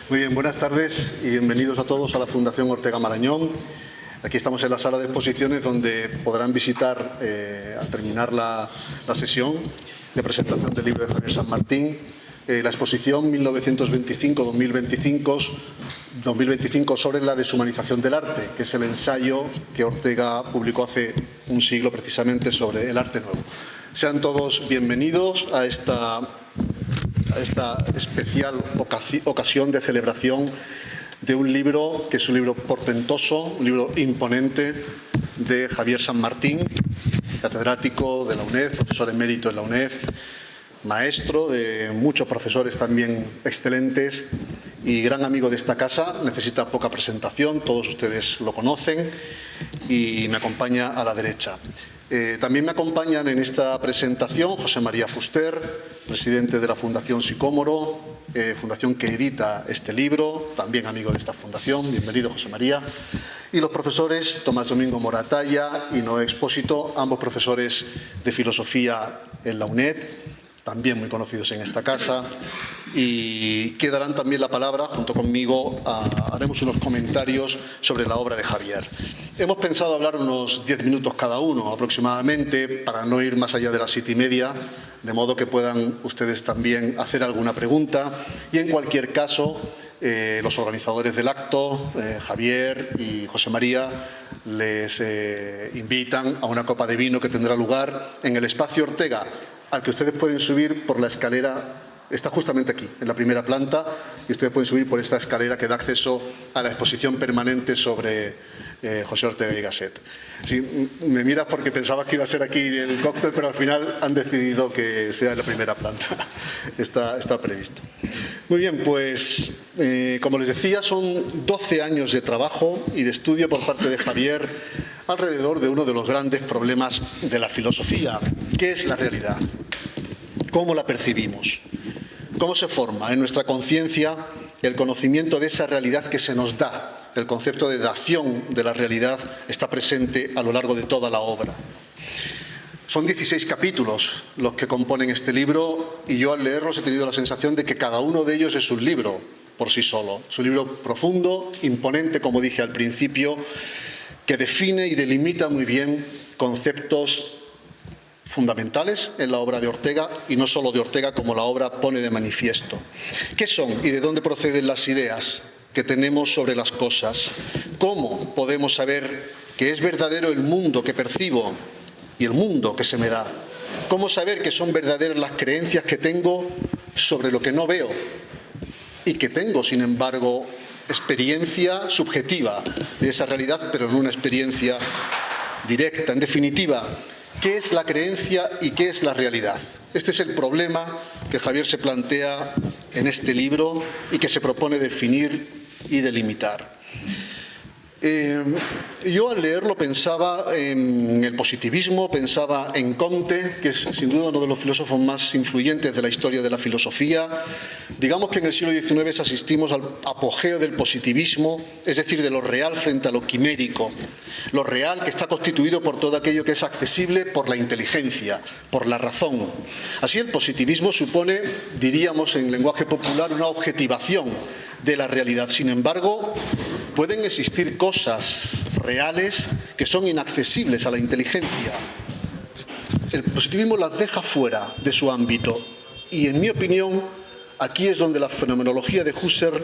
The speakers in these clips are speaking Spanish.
Muy bien, buenas tardes y bienvenidos a todos a la Fundación Ortega Marañón. Aquí estamos en la sala de exposiciones donde podrán visitar, al terminar la sesión de presentación del libro de Javier San Martín, la exposición 1925 sobre la deshumanización del arte, que es el ensayo que Ortega publicó hace un siglo precisamente sobre el arte nuevo. Sean todos bienvenidos a esta especial ocasión de celebración de un libro que es un libro portentoso, un libro imponente de Javier San Martín, catedrático de la UNED, profesor emérito en la UNED, maestro de muchos profesores también excelentes y gran amigo de esta casa. Necesita poca presentación, todos ustedes lo conocen, y me acompaña a la derecha. También me acompañan en esta presentación José María Fuster, presidente de la Fundación Sicómoro, fundación que edita este libro, también amigo de esta fundación. Bienvenido, José María. Y los profesores Tomás Domingo Moratalla y Noé Expósito, ambos profesores de filosofía en la UNED, también muy conocidos en esta casa, y que darán también la palabra, junto conmigo, haremos unos comentarios sobre la obra de Javier. Hemos pensado hablar unos 10 minutos cada uno aproximadamente, para no ir más allá de las 7:30, de modo que puedan ustedes también hacer alguna pregunta, y en cualquier caso, los organizadores del acto, Javier y José María, les invitan a una copa de vino que tendrá lugar en el espacio Ortega, al que ustedes pueden subir por la escalera. Está justamente aquí, en la primera planta, y ustedes pueden subir por esta escalera que da acceso a la exposición permanente sobre José Ortega y Gasset. Sí, me miras porque pensabas que iba a ser aquí el cóctel, pero al final han decidido que sea en la primera planta. Está previsto. Muy bien, pues como les decía, son 12 años de trabajo y de estudio por parte de Javier alrededor de uno de los grandes problemas de la filosofía, que es la realidad. ¿Cómo la percibimos? ¿Cómo se forma en nuestra conciencia el conocimiento de esa realidad que se nos da? El concepto de dación de la realidad está presente a lo largo de toda la obra. Son 16 capítulos los que componen este libro, y yo al leerlos he tenido la sensación de que cada uno de ellos es un libro por sí solo. Es un libro profundo, imponente, como dije al principio, que define y delimita muy bien conceptos fundamentales en la obra de Ortega, y no solo de Ortega, como la obra pone de manifiesto. ¿Qué son y de dónde proceden las ideas que tenemos sobre las cosas? ¿Cómo podemos saber que es verdadero el mundo que percibo y el mundo que se me da? ¿Cómo saber que son verdaderas las creencias que tengo sobre lo que no veo y que tengo, sin embargo, experiencia subjetiva de esa realidad, pero no una experiencia directa? En definitiva, ¿qué es la creencia y qué es la realidad? Este es el problema que Javier se plantea en este libro y que se propone definir y delimitar. Yo al leerlo pensaba en el positivismo, pensaba en Comte, que es sin duda uno de los filósofos más influyentes de la historia de la filosofía. Digamos que en el siglo XIX asistimos al apogeo del positivismo, es decir, de lo real frente a lo quimérico. Lo real que está constituido por todo aquello que es accesible por la inteligencia, por la razón. Así, el positivismo supone, diríamos en lenguaje popular, una objetivación de la realidad. Sin embargo, pueden existir cosas reales que son inaccesibles a la inteligencia. El positivismo las deja fuera de su ámbito, y en mi opinión aquí es donde la fenomenología de Husserl,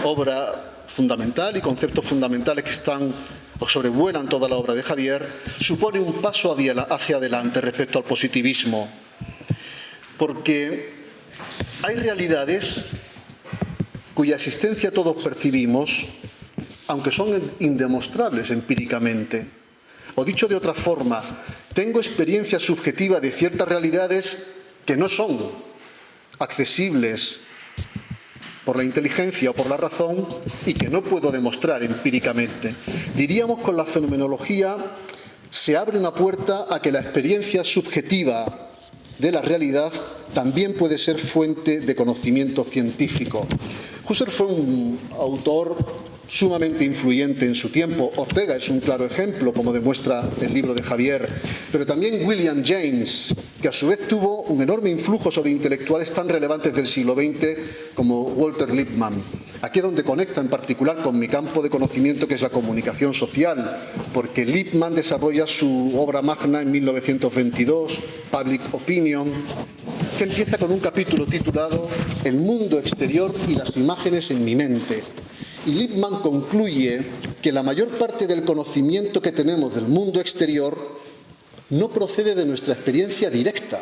obra fundamental y conceptos fundamentales que están o sobrevuelan toda la obra de Javier, supone un paso hacia adelante respecto al positivismo, porque hay realidades cuya existencia todos percibimos, aunque son indemostrables empíricamente. O dicho de otra forma, tengo experiencia subjetiva de ciertas realidades que no son accesibles por la inteligencia o por la razón y que no puedo demostrar empíricamente. Diríamos, con la fenomenología se abre una puerta a que la experiencia subjetiva de la realidad también puede ser fuente de conocimiento científico. Husserl fue un autor sumamente influyente en su tiempo. Ortega es un claro ejemplo, como demuestra el libro de Javier, pero también William James, que a su vez tuvo un enorme influjo sobre intelectuales tan relevantes del siglo XX como Walter Lippmann. Aquí es donde conecta en particular con mi campo de conocimiento, que es la comunicación social, porque Lippmann desarrolla su obra magna en 1922, Public Opinion, que empieza con un capítulo titulado El mundo exterior y las imágenes en mi mente. Y Lippmann concluye que la mayor parte del conocimiento que tenemos del mundo exterior no procede de nuestra experiencia directa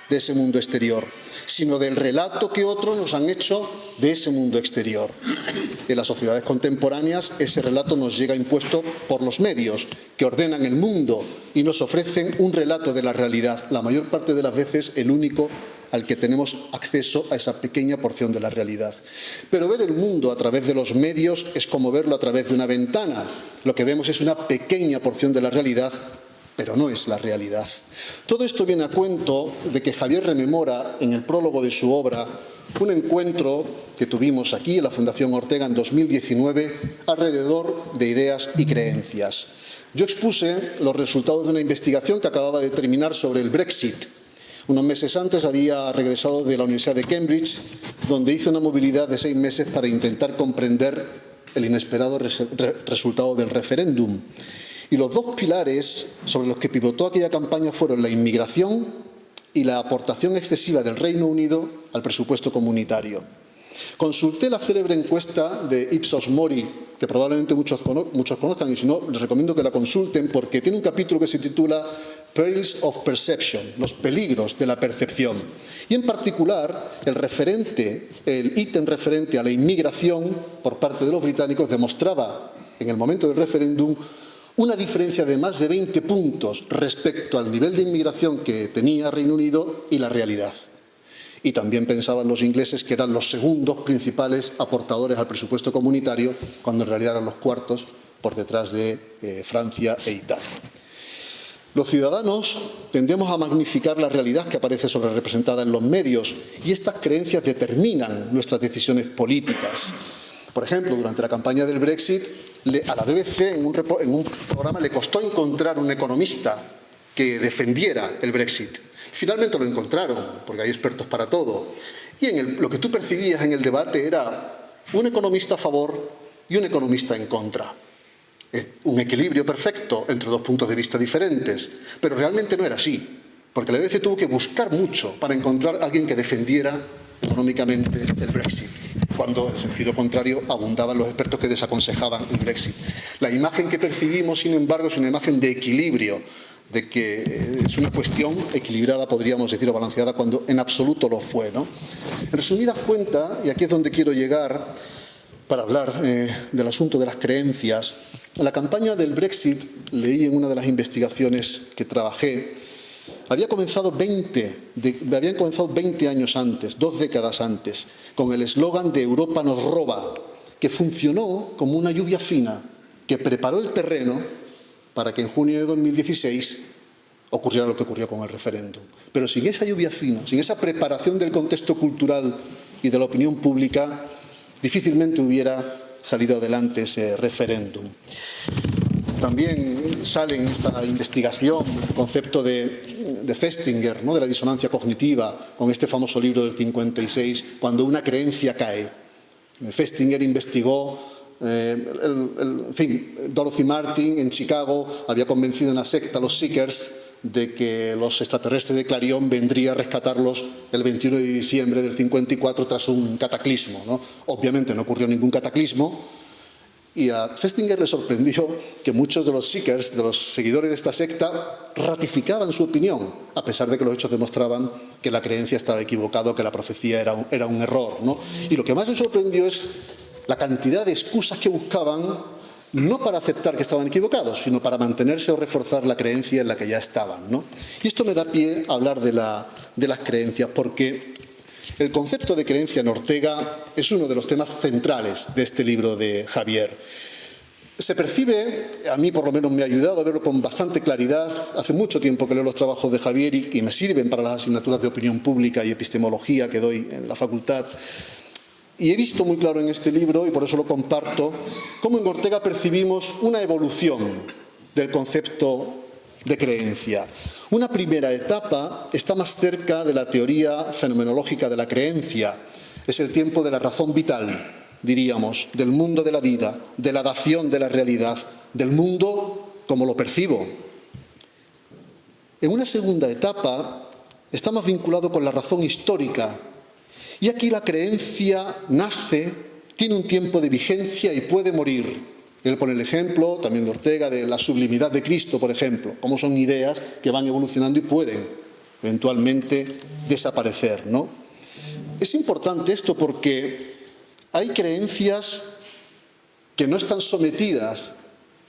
de ese mundo exterior, sino del relato que otros nos han hecho de ese mundo exterior. En las sociedades contemporáneas ese relato nos llega impuesto por los medios, que ordenan el mundo y nos ofrecen un relato de la realidad, la mayor parte de las veces el único al que tenemos acceso a esa pequeña porción de la realidad. Pero ver el mundo a través de los medios es como verlo a través de una ventana. Lo que vemos es una pequeña porción de la realidad, pero no es la realidad. Todo esto viene a cuento de que Javier rememora en el prólogo de su obra un encuentro que tuvimos aquí en la Fundación Ortega en 2019 alrededor de ideas y creencias. Yo expuse los resultados de una investigación que acababa de terminar sobre el Brexit. Unos meses antes había regresado de la Universidad de Cambridge, donde hice una movilidad de 6 meses para intentar comprender el inesperado resultado del referéndum. Y los dos pilares sobre los que pivotó aquella campaña fueron la inmigración y la aportación excesiva del Reino Unido al presupuesto comunitario. Consulté la célebre encuesta de Ipsos Mori, que probablemente muchos conozcan, y si no, les recomiendo que la consulten porque tiene un capítulo que se titula Perils of Perception, los peligros de la percepción. Y en particular, el ítem referente a la inmigración por parte de los británicos demostraba, en el momento del referéndum, una diferencia de más de 20 puntos respecto al nivel de inmigración que tenía Reino Unido y la realidad. Y también pensaban los ingleses que eran los segundos principales aportadores al presupuesto comunitario, cuando en realidad eran los cuartos por detrás de Francia e Italia. Los ciudadanos tendemos a magnificar la realidad que aparece sobrerepresentada en los medios y estas creencias determinan nuestras decisiones políticas. Por ejemplo, durante la campaña del Brexit, a la BBC en un programa le costó encontrar un economista que defendiera el Brexit. Finalmente lo encontraron, porque hay expertos para todo. Y lo que tú percibías en el debate era un economista a favor y un economista en contra. Un equilibrio perfecto entre dos puntos de vista diferentes, pero realmente no era así, porque la BBC tuvo que buscar mucho para encontrar a alguien que defendiera económicamente el Brexit, cuando en sentido contrario abundaban los expertos que desaconsejaban el Brexit. La imagen que percibimos, sin embargo, es una imagen de equilibrio, de que es una cuestión equilibrada, podríamos decir, o balanceada, cuando en absoluto lo fue, ¿no? En resumidas cuentas, y aquí es donde quiero llegar para hablar del asunto de las creencias, la campaña del Brexit, leí en una de las investigaciones que trabajé, habían comenzado 20 años antes, 2 décadas antes, con el eslogan de Europa nos roba, que funcionó como una lluvia fina, que preparó el terreno para que en junio de 2016 ocurriera lo que ocurrió con el referéndum. Pero sin esa lluvia fina, sin esa preparación del contexto cultural y de la opinión pública, difícilmente hubiera salido adelante ese referéndum. También sale en esta investigación el concepto de Festinger, ¿no?, de la disonancia cognitiva, con este famoso libro del 56, Cuando una creencia cae. Festinger investigó, Dorothy Martin en Chicago había convencido a una secta, los Seekers, de que los extraterrestres de Clarion vendrían a rescatarlos el 21 de diciembre del 54 tras un cataclismo, ¿no? Obviamente no ocurrió ningún cataclismo. Y a Festinger le sorprendió que muchos de los Seekers, de los seguidores de esta secta, ratificaban su opinión, a pesar de que los hechos demostraban que la creencia estaba equivocada, que la profecía era un error, ¿no? Y lo que más le sorprendió es la cantidad de excusas que buscaban, no para aceptar que estaban equivocados, sino para mantenerse o reforzar la creencia en la que ya estaban, ¿no? Y esto me da pie a hablar de las creencias, porque el concepto de creencia en Ortega es uno de los temas centrales de este libro de Javier. Se percibe, a mí por lo menos me ha ayudado a verlo con bastante claridad, hace mucho tiempo que leo los trabajos de Javier y me sirven para las asignaturas de opinión pública y epistemología que doy en la facultad. Y he visto muy claro en este libro, y por eso lo comparto, cómo en Ortega percibimos una evolución del concepto de creencia. Una primera etapa está más cerca de la teoría fenomenológica de la creencia. Es el tiempo de la razón vital, diríamos, del mundo de la vida, de la dación de la realidad, del mundo como lo percibo. En una segunda etapa está más vinculado con la razón histórica, y aquí la creencia nace, tiene un tiempo de vigencia y puede morir. Él pone el ejemplo, también de Ortega, de la sublimidad de Cristo, por ejemplo, cómo son ideas que van evolucionando y pueden eventualmente desaparecer, ¿no? Es importante esto porque hay creencias que no están sometidas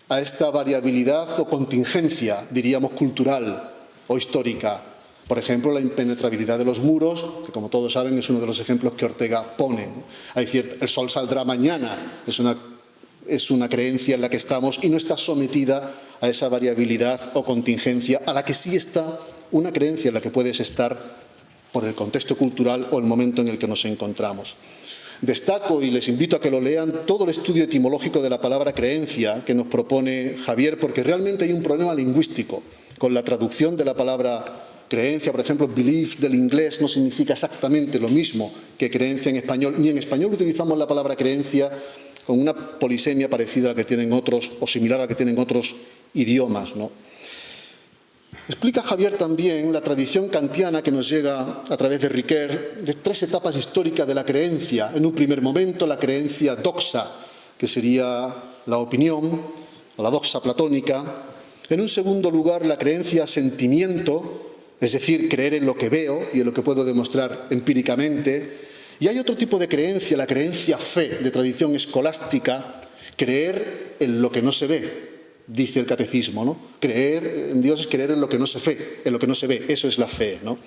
a esta variabilidad o contingencia, diríamos, cultural o histórica. Por ejemplo, la impenetrabilidad de los muros, que como todos saben es uno de los ejemplos que Ortega pone, ¿no? El sol saldrá mañana, es una creencia en la que estamos y no está sometida a esa variabilidad o contingencia, a la que sí está una creencia en la que puedes estar por el contexto cultural o el momento en el que nos encontramos. Destaco y les invito a que lo lean todo el estudio etimológico de la palabra creencia que nos propone Javier, porque realmente hay un problema lingüístico con la traducción de la palabra creencia. Por ejemplo, belief del inglés no significa exactamente lo mismo que creencia en español, ni en español utilizamos la palabra creencia con una polisemia parecida a la que tienen otros o similar a la que tienen otros idiomas, ¿no? Explica Javier también la tradición kantiana que nos llega a través de Ricoeur de tres etapas históricas de la creencia. En un primer momento, la creencia doxa, que sería la opinión, o la doxa platónica. En un segundo lugar, la creencia sentimiento, es decir, creer en lo que veo y en lo que puedo demostrar empíricamente. Y hay otro tipo de creencia, la creencia fe, de tradición escolástica, creer en lo que no se ve. Dice el catecismo, ¿no? Creer en Dios es creer en lo que no se ve, eso es la fe, ¿no?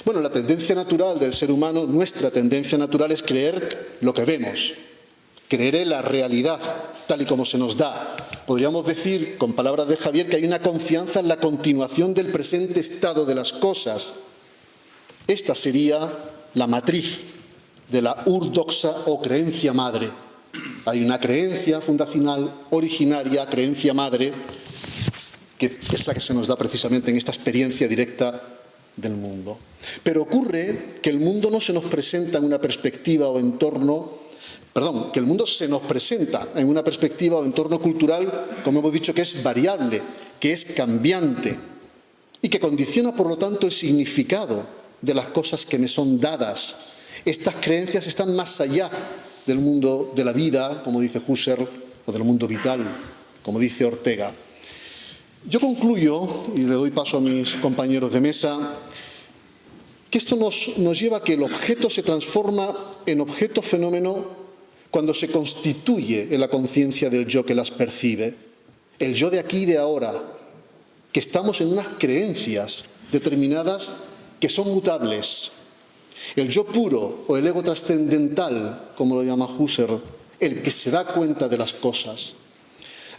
Bueno, la tendencia natural del ser humano, nuestra tendencia natural es creer lo que vemos, creer en la realidad tal y como se nos da. Podríamos decir, con palabras de Javier, que hay una confianza en la continuación del presente estado de las cosas. Esta sería la matriz de la urdoxa o creencia madre. Hay una creencia fundacional originaria, creencia madre, que es la que se nos da precisamente en esta experiencia directa del mundo. Pero ocurre que el mundo no se nos presenta en una perspectiva o entorno, que el mundo se nos presenta en una perspectiva o entorno cultural, como hemos dicho, que es variable, que es cambiante y que condiciona, por lo tanto, el significado de las cosas que me son dadas. Estas creencias están más allá del mundo de la vida, como dice Husserl, o del mundo vital, como dice Ortega. Yo concluyo, y le doy paso a mis compañeros de mesa, que esto nos lleva a que el objeto se transforma en objeto fenómeno cuando se constituye en la conciencia del yo que las percibe. El yo de aquí y de ahora, que estamos en unas creencias determinadas que son mutables. El yo puro o el ego trascendental, como lo llama Husserl, el que se da cuenta de las cosas.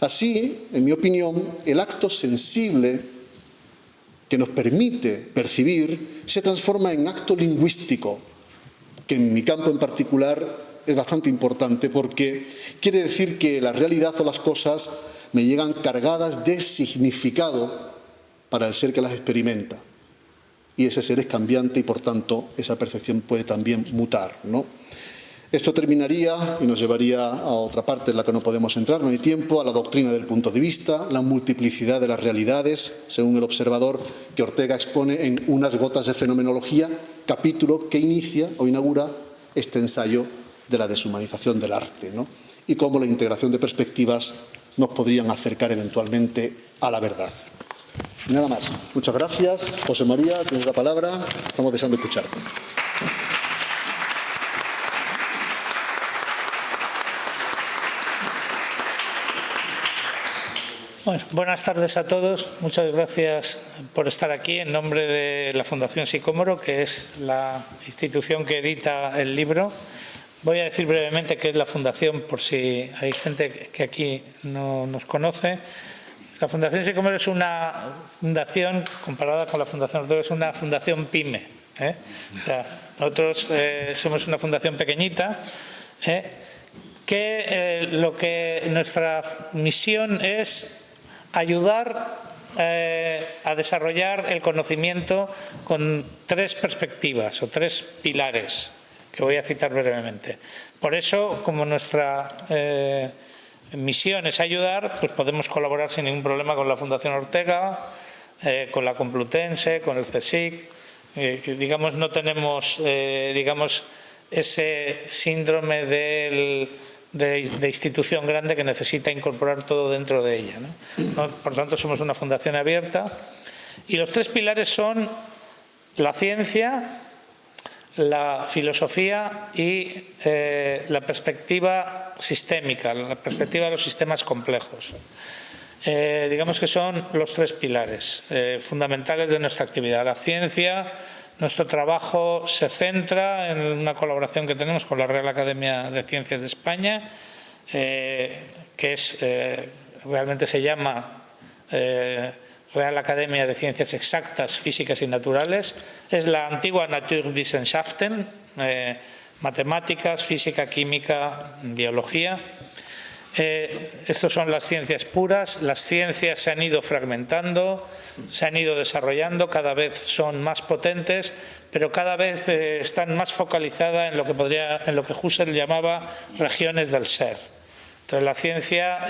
Así, en mi opinión, el acto sensible que nos permite percibir se transforma en acto lingüístico, que en mi campo en particular es bastante importante porque quiere decir que la realidad o las cosas me llegan cargadas de significado para el ser que las experimenta. Y ese ser es cambiante y, por tanto, esa percepción puede también mutar, ¿no? Esto terminaría y nos llevaría a otra parte en la que no podemos entrar, no hay tiempo, a la doctrina del punto de vista, la multiplicidad de las realidades, según el observador que Ortega expone en Unas gotas de fenomenología, capítulo que inicia o inaugura este ensayo de la deshumanización del arte, ¿no? Y cómo la integración de perspectivas nos podrían acercar eventualmente a la verdad. Y nada más. Muchas gracias. José María, tienes la palabra. Estamos deseando escucharte. Bueno, buenas tardes a todos. Muchas gracias por estar aquí en nombre de la Fundación Sicómoro, que es la institución que edita el libro. Voy a decir brevemente qué es la Fundación, por si hay gente que aquí no nos conoce. La Fundación Sicómoro es una fundación, comparada con la Fundación Ortega, es una fundación PYME. O sea, nosotros somos una fundación pequeñita, lo que nuestra misión es ayudar a desarrollar el conocimiento con tres perspectivas o tres pilares que voy a citar brevemente. Por eso, como nuestra misión es ayudar, pues podemos colaborar sin ningún problema con la Fundación Ortega, con la Complutense, con el CSIC. Digamos, no tenemos ese síndrome de institución grande que necesita incorporar todo dentro de ella, ¿no? Por tanto, somos una fundación abierta. Y los tres pilares son la ciencia, la filosofía y la perspectiva sistémica, la perspectiva de los sistemas complejos. Digamos que son los tres pilares fundamentales de nuestra actividad. La ciencia, nuestro trabajo se centra en una colaboración que tenemos con la Real Academia de Ciencias de España, que realmente se llama Real Academia de Ciencias Exactas, Físicas y Naturales. Es la antigua Naturwissenschaften, matemáticas, física, química, biología. Estas son las ciencias puras. Las ciencias se han ido fragmentando, se han ido desarrollando, cada vez son más potentes, pero cada vez están más focalizadas en lo que Husserl llamaba regiones del ser. Entonces la ciencia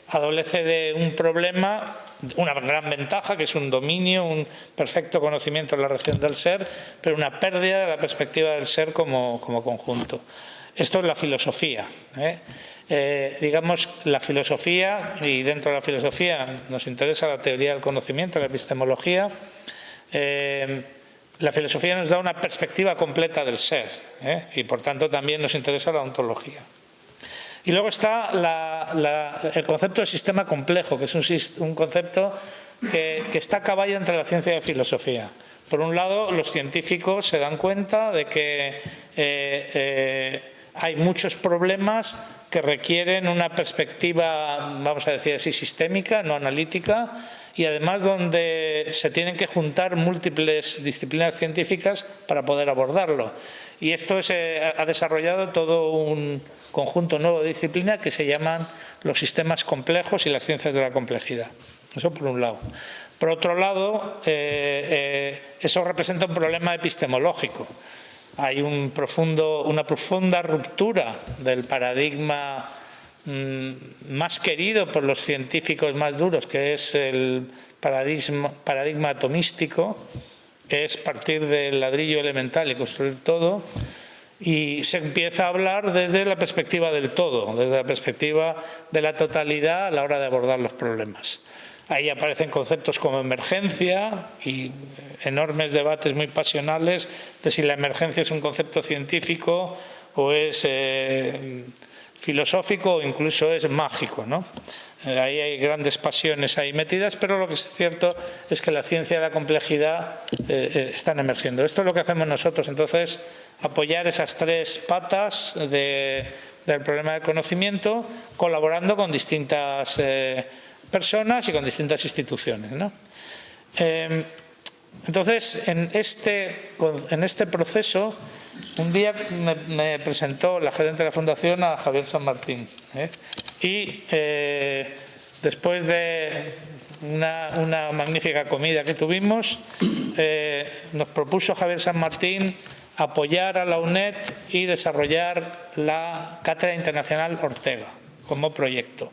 adolece de un problema, una gran ventaja, que es un dominio, un perfecto conocimiento de la región del ser, pero una pérdida de la perspectiva del ser como conjunto. Esto es la filosofía. Digamos, la filosofía, y dentro de la filosofía nos interesa la teoría del conocimiento, la epistemología. La filosofía nos da una perspectiva completa del ser, y por tanto también nos interesa la ontología. Y luego está el concepto de sistema complejo, que es un concepto que está a caballo entre la ciencia y la filosofía. Por un lado, los científicos se dan cuenta de que hay muchos problemas que requieren una perspectiva, vamos a decir así, sistémica, no analítica, y además donde se tienen que juntar múltiples disciplinas científicas para poder abordarlo. Y esto ha desarrollado todo un conjunto nuevo de disciplinas que se llaman los sistemas complejos y las ciencias de la complejidad. Eso por un lado. Por otro lado, eso representa un problema epistemológico. Hay una profunda ruptura del paradigma más querido por los científicos más duros, que es el paradigma atomístico, que es partir del ladrillo elemental y construir todo, y se empieza a hablar desde la perspectiva del todo, desde la perspectiva de la totalidad a la hora de abordar los problemas. Ahí aparecen conceptos como emergencia y enormes debates muy pasionales de si la emergencia es un concepto científico o es filosófico o incluso es mágico, ¿no? Ahí hay grandes pasiones ahí metidas, pero lo que es cierto es que la ciencia y la complejidad están emergiendo. Esto es lo que hacemos nosotros, entonces, apoyar esas tres patas del problema del conocimiento, colaborando con distintas personas y con distintas instituciones, ¿no? Entonces, en este proceso, un día me presentó la gerente de la Fundación a Javier San Martín, y después de una magnífica comida que tuvimos, nos propuso Javier San Martín apoyar a la UNED y desarrollar la Cátedra Internacional Ortega como proyecto.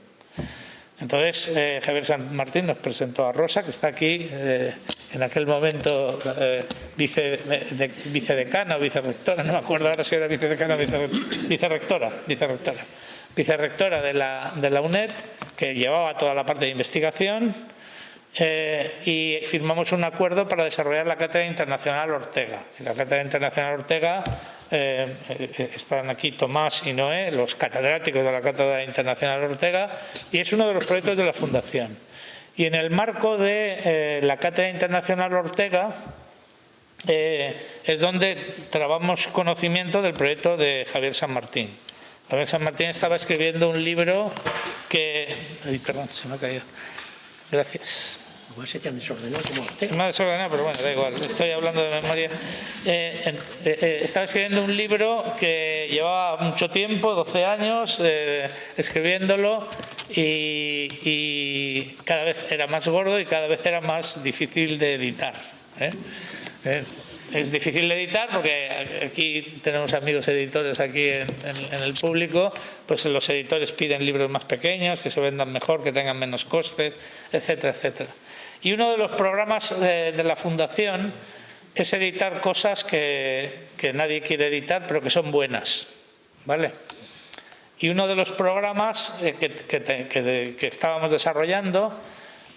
Entonces, Javier San Martín nos presentó a Rosa, que está aquí, en aquel momento vicedecana o vicerrectora, no me acuerdo ahora si era vicedecana o vicerrectora de la UNED, que llevaba toda la parte de investigación, y firmamos un acuerdo para desarrollar la Cátedra Internacional Ortega. En la Cátedra Internacional Ortega están aquí Tomás y Noé, los catedráticos de la Cátedra Internacional Ortega, y es uno de los proyectos de la Fundación. Y en el marco de la Cátedra Internacional Ortega es donde trabamos conocimiento del proyecto de Javier San Martín. Javier San Martín estaba escribiendo un libro que... Ay, perdón, se me ha caído. Gracias. Igual se te han desordenado como usted. Se me ha desordenado, pero bueno, da igual, estoy hablando de memoria. Estaba escribiendo un libro que llevaba mucho tiempo, 12 años, escribiéndolo, y cada vez era más gordo y cada vez era más difícil de editar. Es difícil de editar porque aquí tenemos amigos editores aquí en el público, pues los editores piden libros más pequeños, que se vendan mejor, que tengan menos costes, etcétera, etcétera. Y uno de los programas de la Fundación es editar cosas que nadie quiere editar, pero que son buenas, ¿vale? Y uno de los programas que estábamos desarrollando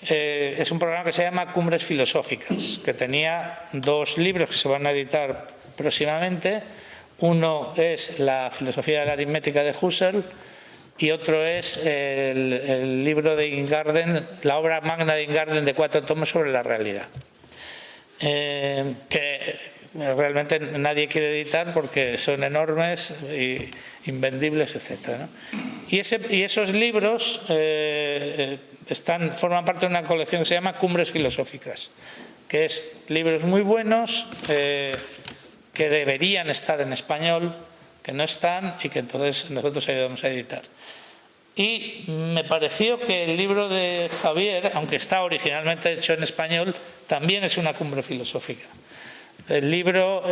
es un programa que se llama Cumbres Filosóficas, que tenía 2 libros que se van a editar próximamente. Uno es La filosofía de la aritmética de Husserl y otro es el libro de Ingarden, la obra magna de Ingarden de 4 tomos sobre la realidad, que realmente nadie quiere editar porque son enormes e invendibles, etc., ¿no? Y esos libros forman parte de una colección que se llama Cumbres Filosóficas, que es libros muy buenos que deberían estar en español, que no están y que entonces nosotros ayudamos a editar. Y me pareció que el libro de Javier, aunque está originalmente hecho en español, también es una cumbre filosófica. El libro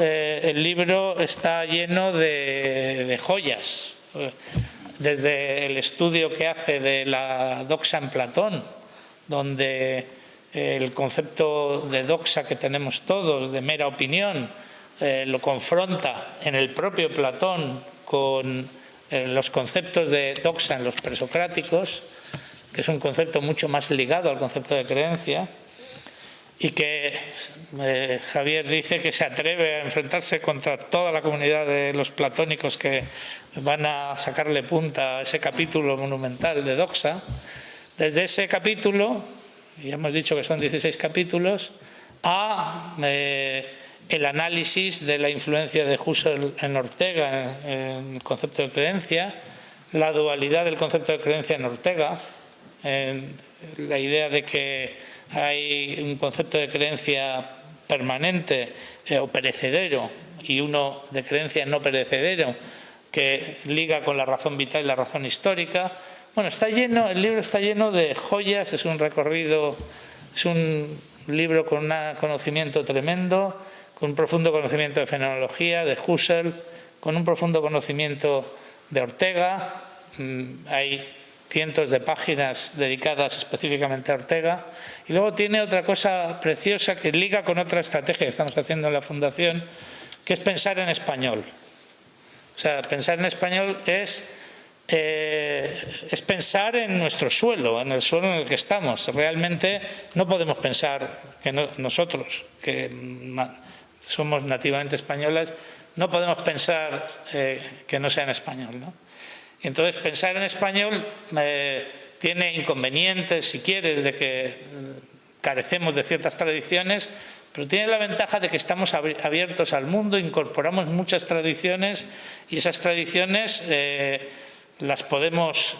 está lleno de joyas, desde el estudio que hace de la doxa en Platón, donde el concepto de doxa que tenemos todos, de mera opinión, lo confronta en el propio Platón con los conceptos de doxa en los presocráticos, que es un concepto mucho más ligado al concepto de creencia, y que Javier dice que se atreve a enfrentarse contra toda la comunidad de los platónicos que van a sacarle punta a ese capítulo monumental de doxa. Desde ese capítulo, ya hemos dicho que son 16 capítulos, a el análisis de la influencia de Husserl en Ortega en el concepto de creencia, la dualidad del concepto de creencia en Ortega, en la idea de que hay un concepto de creencia permanente o perecedero y uno de creencia no perecedero que liga con la razón vital y la razón histórica. Bueno, el libro está lleno de joyas, es un recorrido, es un libro con un conocimiento tremendo, con un profundo conocimiento de fenomenología, de Husserl, con un profundo conocimiento de Ortega. Hay cientos de páginas dedicadas específicamente a Ortega. Y luego tiene otra cosa preciosa que liga con otra estrategia que estamos haciendo en la Fundación, que es pensar en español. O sea, pensar en español es pensar en nuestro suelo, en el suelo en el que estamos. Realmente no podemos pensar que nosotros, que somos nativamente españolas, no podemos pensar que no sea en español, ¿no? Y entonces pensar en español tiene inconvenientes, si quieres, de que carecemos de ciertas tradiciones, pero tiene la ventaja de que estamos abiertos al mundo, incorporamos muchas tradiciones y esas tradiciones las podemos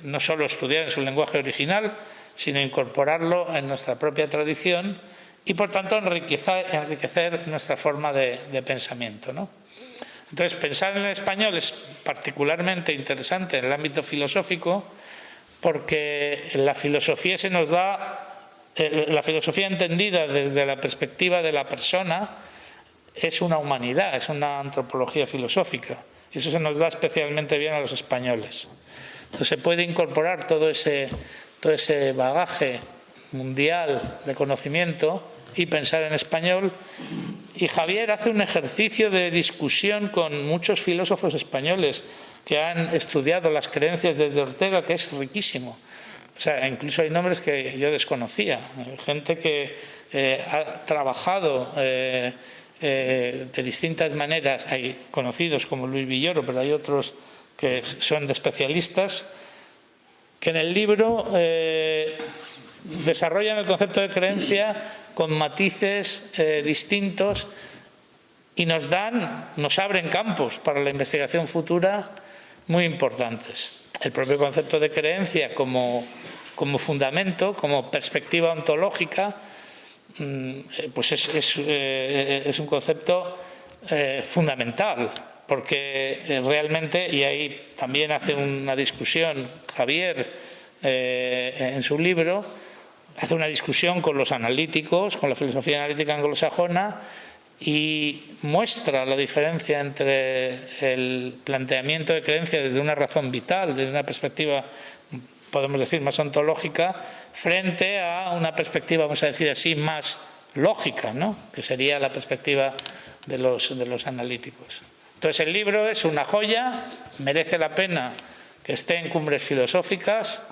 no solo estudiar en su lenguaje original, sino incorporarlo en nuestra propia tradición y, por tanto, enriquecer nuestra forma de pensamiento, ¿no? Entonces, pensar en el español es particularmente interesante en el ámbito filosófico porque la filosofía la filosofía entendida desde la perspectiva de la persona es una humanidad, es una antropología filosófica. Y eso se nos da especialmente bien a los españoles. Entonces, se puede incorporar todo ese bagaje mundial de conocimiento y pensar en español. Y Javier hace un ejercicio de discusión con muchos filósofos españoles que han estudiado las creencias desde Ortega, que es riquísimo. O sea, incluso hay nombres que yo desconocía. Gente que ha trabajado de distintas maneras. Hay conocidos como Luis Villoro, pero hay otros que son de especialistas, que en el libro desarrollan el concepto de creencia con matices distintos y nos abren campos para la investigación futura muy importantes. El propio concepto de creencia como fundamento, como perspectiva ontológica, pues es un concepto fundamental, porque realmente, y ahí también hace una discusión Javier en su libro, hace una discusión con los analíticos, con la filosofía analítica anglosajona, y muestra la diferencia entre el planteamiento de creencia desde una razón vital, desde una perspectiva, podemos decir, más ontológica, frente a una perspectiva, vamos a decir así, más lógica, ¿no?, que sería la perspectiva de los analíticos. Entonces, el libro es una joya, merece la pena que esté en Cumbres Filosóficas,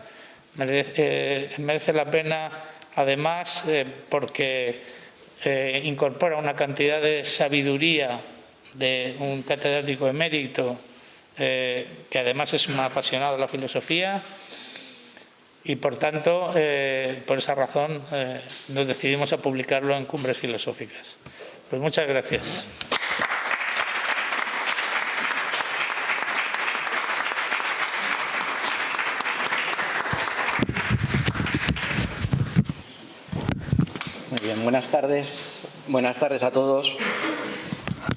merece la pena, además, porque incorpora una cantidad de sabiduría de un catedrático emérito que además es un apasionado de la filosofía, y por tanto, por esa razón, nos decidimos a publicarlo en Cumbres Filosóficas. Pues muchas gracias. Muy bien, buenas tardes a todos.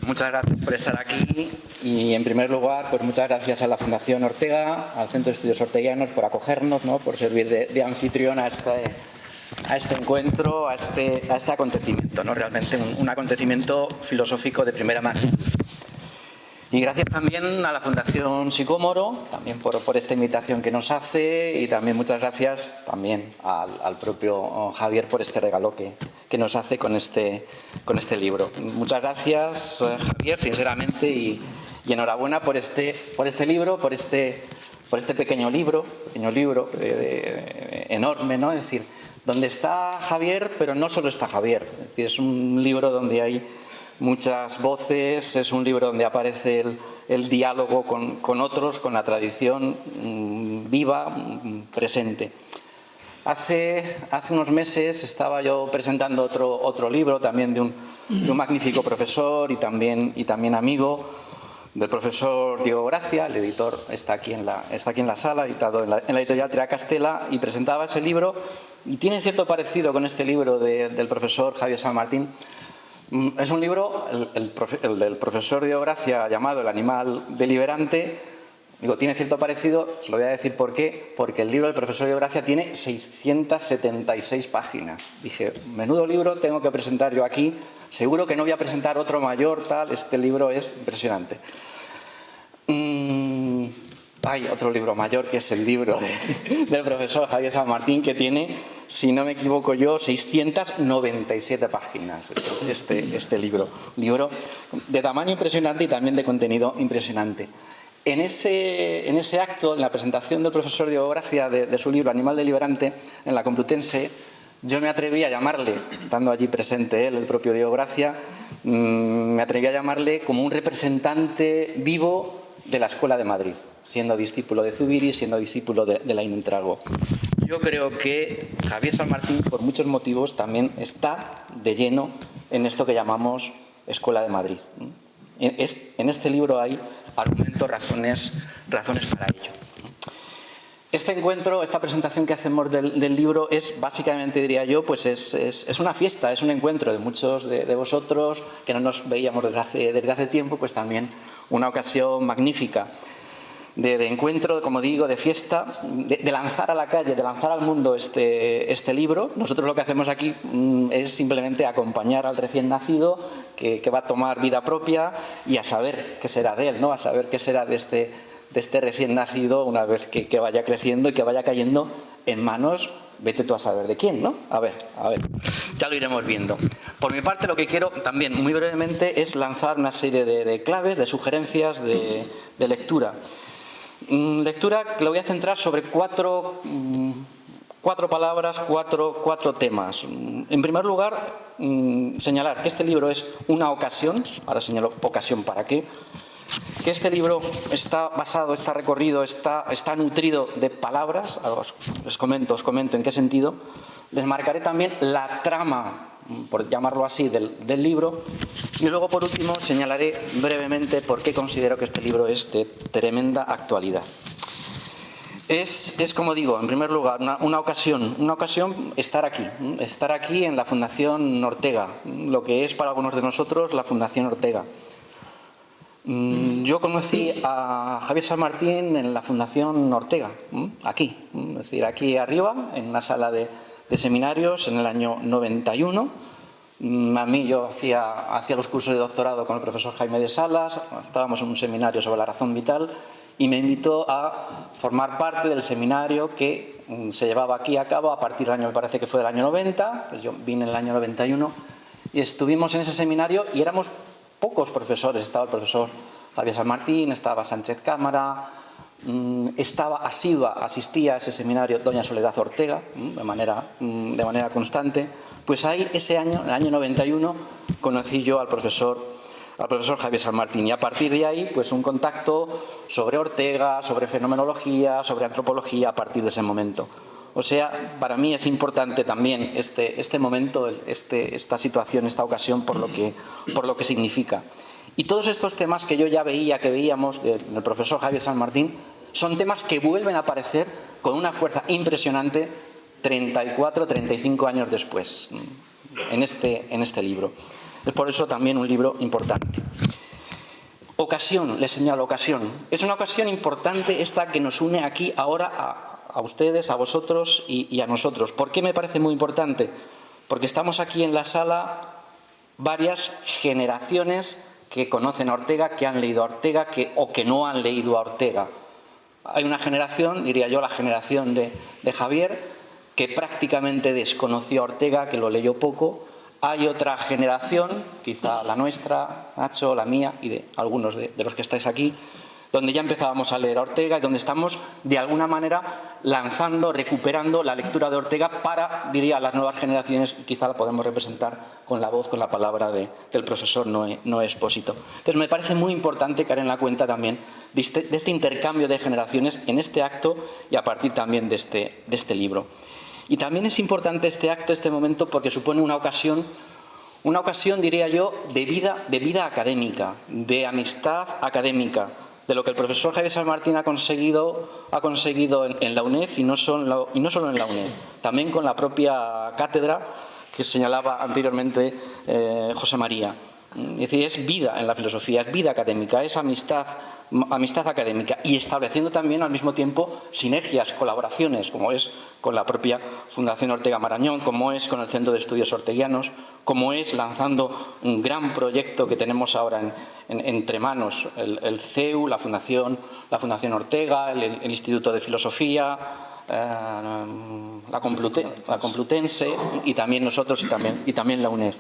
Muchas gracias por estar aquí y, en primer lugar, pues muchas gracias a la Fundación Ortega, al Centro de Estudios Orteguianos por acogernos, ¿no?, por servir de anfitrión a este encuentro, a este acontecimiento, ¿no?, realmente un acontecimiento filosófico de primera magnitud. Y gracias también a la Fundación Sicómoro, también por esta invitación que nos hace, y también muchas gracias también al propio Javier por este regalo que nos hace con este libro. Muchas gracias, Javier, sinceramente, y enhorabuena por este libro, por este pequeño libro enorme, ¿no? Es decir, donde está Javier, pero no solo está Javier. Es decir, es un libro donde hay muchas voces, es un libro donde aparece el diálogo con otros, con la tradición viva, presente. Hace unos meses estaba yo presentando otro libro, también de un magnífico profesor y también amigo, del profesor Diego Gracia. El editor está aquí en la sala, editado en la editorial Trea Castela, y presentaba ese libro, y tiene cierto parecido con este libro del profesor Javier San Martín. Es un libro, el del profesor Diego Gracia, llamado El animal deliberante. Digo, tiene cierto parecido, os lo voy a decir por qué, porque el libro del profesor Diego Gracia tiene 676 páginas. Dije, menudo libro tengo que presentar yo aquí, seguro que no voy a presentar otro mayor, tal, este libro es impresionante. Hay otro libro mayor, que es el libro del profesor Javier San Martín, que tiene, si no me equivoco yo, 697 páginas, este libro. Un libro de tamaño impresionante y también de contenido impresionante. En ese acto, en la presentación del profesor Diego Gracia de su libro Animal deliberante, en la Complutense, yo me atreví a llamarle, estando allí presente él, el propio Diego Gracia, me atreví a llamarle como un representante vivo de la Escuela de Madrid, siendo discípulo de Zubiri, siendo discípulo de Laín Entrago. Yo creo que Javier San Martín, por muchos motivos, también está de lleno en esto que llamamos Escuela de Madrid. En este libro hay argumentos, razones para ello. Este encuentro, esta presentación que hacemos del libro es básicamente, diría yo, pues es una fiesta, es un encuentro de muchos de vosotros que no nos veíamos desde hace tiempo, pues también una ocasión magnífica de encuentro, como digo, de fiesta, de lanzar a la calle, de lanzar al mundo este libro. Nosotros lo que hacemos aquí es simplemente acompañar al recién nacido que va a tomar vida propia, y a saber qué será de él, ¿no? A saber qué será de este recién nacido una vez que vaya creciendo y que vaya cayendo en manos, vete tú a saber de quién, ¿no? A ver, ya lo iremos viendo. Por mi parte, lo que quiero también, muy brevemente, es lanzar una serie de claves, de sugerencias de lectura. Lectura que lo voy a centrar sobre cuatro palabras, cuatro temas. En primer lugar, señalar que este libro es una ocasión, ahora señalo ocasión para qué, que este libro está basado, está recorrido, está nutrido de palabras. Os comento en qué sentido. Les marcaré también la trama, por llamarlo así, del libro, y luego, por último, señalaré brevemente por qué considero que este libro es de tremenda actualidad. Es como digo, en primer lugar, una ocasión estar aquí en la Fundación Ortega, lo que es para algunos de nosotros la Fundación Ortega. Yo conocí a Javier San Martín en la Fundación Ortega, aquí, es decir, aquí arriba, en una sala de seminarios en el año 91. A mí yo hacía los cursos de doctorado con el profesor Jaime de Salas, estábamos en un seminario sobre la razón vital y me invitó a formar parte del seminario que se llevaba aquí a cabo a partir del año, me parece que fue del año 90, pues yo vine en el año 91 y estuvimos en ese seminario y éramos pocos profesores, estaba el profesor Javier San Martín, estaba Sánchez Cámara, asistía a ese seminario doña Soledad Ortega de manera constante. Pues ahí, ese año, en el año 91, conocí yo al profesor Javier San Martín y a partir de ahí, pues un contacto sobre Ortega, sobre fenomenología, sobre antropología a partir de ese momento. O sea, para mí es importante también este momento, esta situación, esta ocasión, por lo que significa. Y todos estos temas que yo ya veíamos del profesor Javier San Martín, son temas que vuelven a aparecer con una fuerza impresionante 34, 35 años después, en este libro. Es por eso también un libro importante. Ocasión, les señalo, ocasión. Es una ocasión importante esta que nos une aquí ahora a ustedes, a vosotros y a nosotros. ¿Por qué me parece muy importante? Porque estamos aquí en la sala varias generaciones que conocen a Ortega, que han leído a Ortega o que no han leído a Ortega. Hay una generación, diría yo, la generación de Javier, que prácticamente desconoció a Ortega, que lo leyó poco. Hay otra generación, quizá la nuestra, Nacho, la mía y de algunos de los que estáis aquí, donde ya empezábamos a leer a Ortega y donde estamos de alguna manera lanzando, recuperando la lectura de Ortega para, diría, las nuevas generaciones, y quizá la podemos representar con la voz, con la palabra del profesor Noé Expósito. Entonces me parece muy importante caer en la cuenta también de este intercambio de generaciones en este acto y a partir también de este libro. Y también es importante este acto, este momento, porque supone una ocasión, diría yo, de vida académica, de amistad académica, de lo que el profesor Javier San Martín ha conseguido en la UNED y no solo en la UNED, también con la propia cátedra que señalaba anteriormente José María. Es decir, es vida en la filosofía, es vida académica, es amistad académica y estableciendo también al mismo tiempo sinergias, colaboraciones, como es con la propia Fundación Ortega Marañón, como es con el Centro de Estudios Orteguianos, como es lanzando un gran proyecto que tenemos ahora entre manos, el CEU, la Fundación Ortega, el Instituto de Filosofía, la Complutense y también nosotros y también la UNED.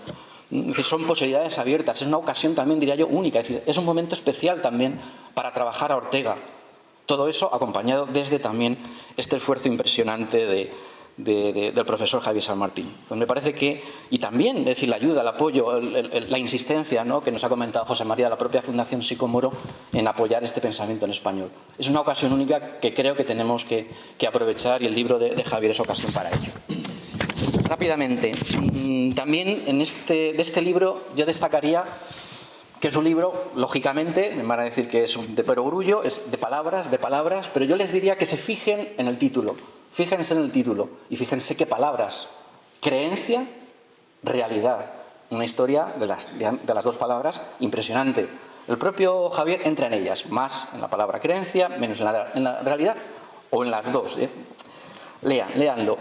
Es decir, son posibilidades abiertas, es una ocasión también, diría yo, única, es decir, es un momento especial también para trabajar a Ortega. Todo eso acompañado desde también este esfuerzo impresionante del profesor Javier San Martín. Pues me parece que, y también, es decir, la ayuda, el apoyo, la insistencia, ¿no?, que nos ha comentado José María, de la propia Fundación Sicómoro, en apoyar este pensamiento en español. Es una ocasión única que creo que tenemos que aprovechar y el libro de Javier es ocasión para ello. Rápidamente, también de este libro yo destacaría que es un libro, lógicamente, me van a decir que es de perogrullo, es de palabras, pero yo les diría que se fijen en el título. Fíjense en el título y fíjense qué palabras. Creencia, realidad. Una historia de las dos palabras impresionante. El propio Javier entra en ellas, más en la palabra creencia, menos en la realidad, o en las dos. Léanlo.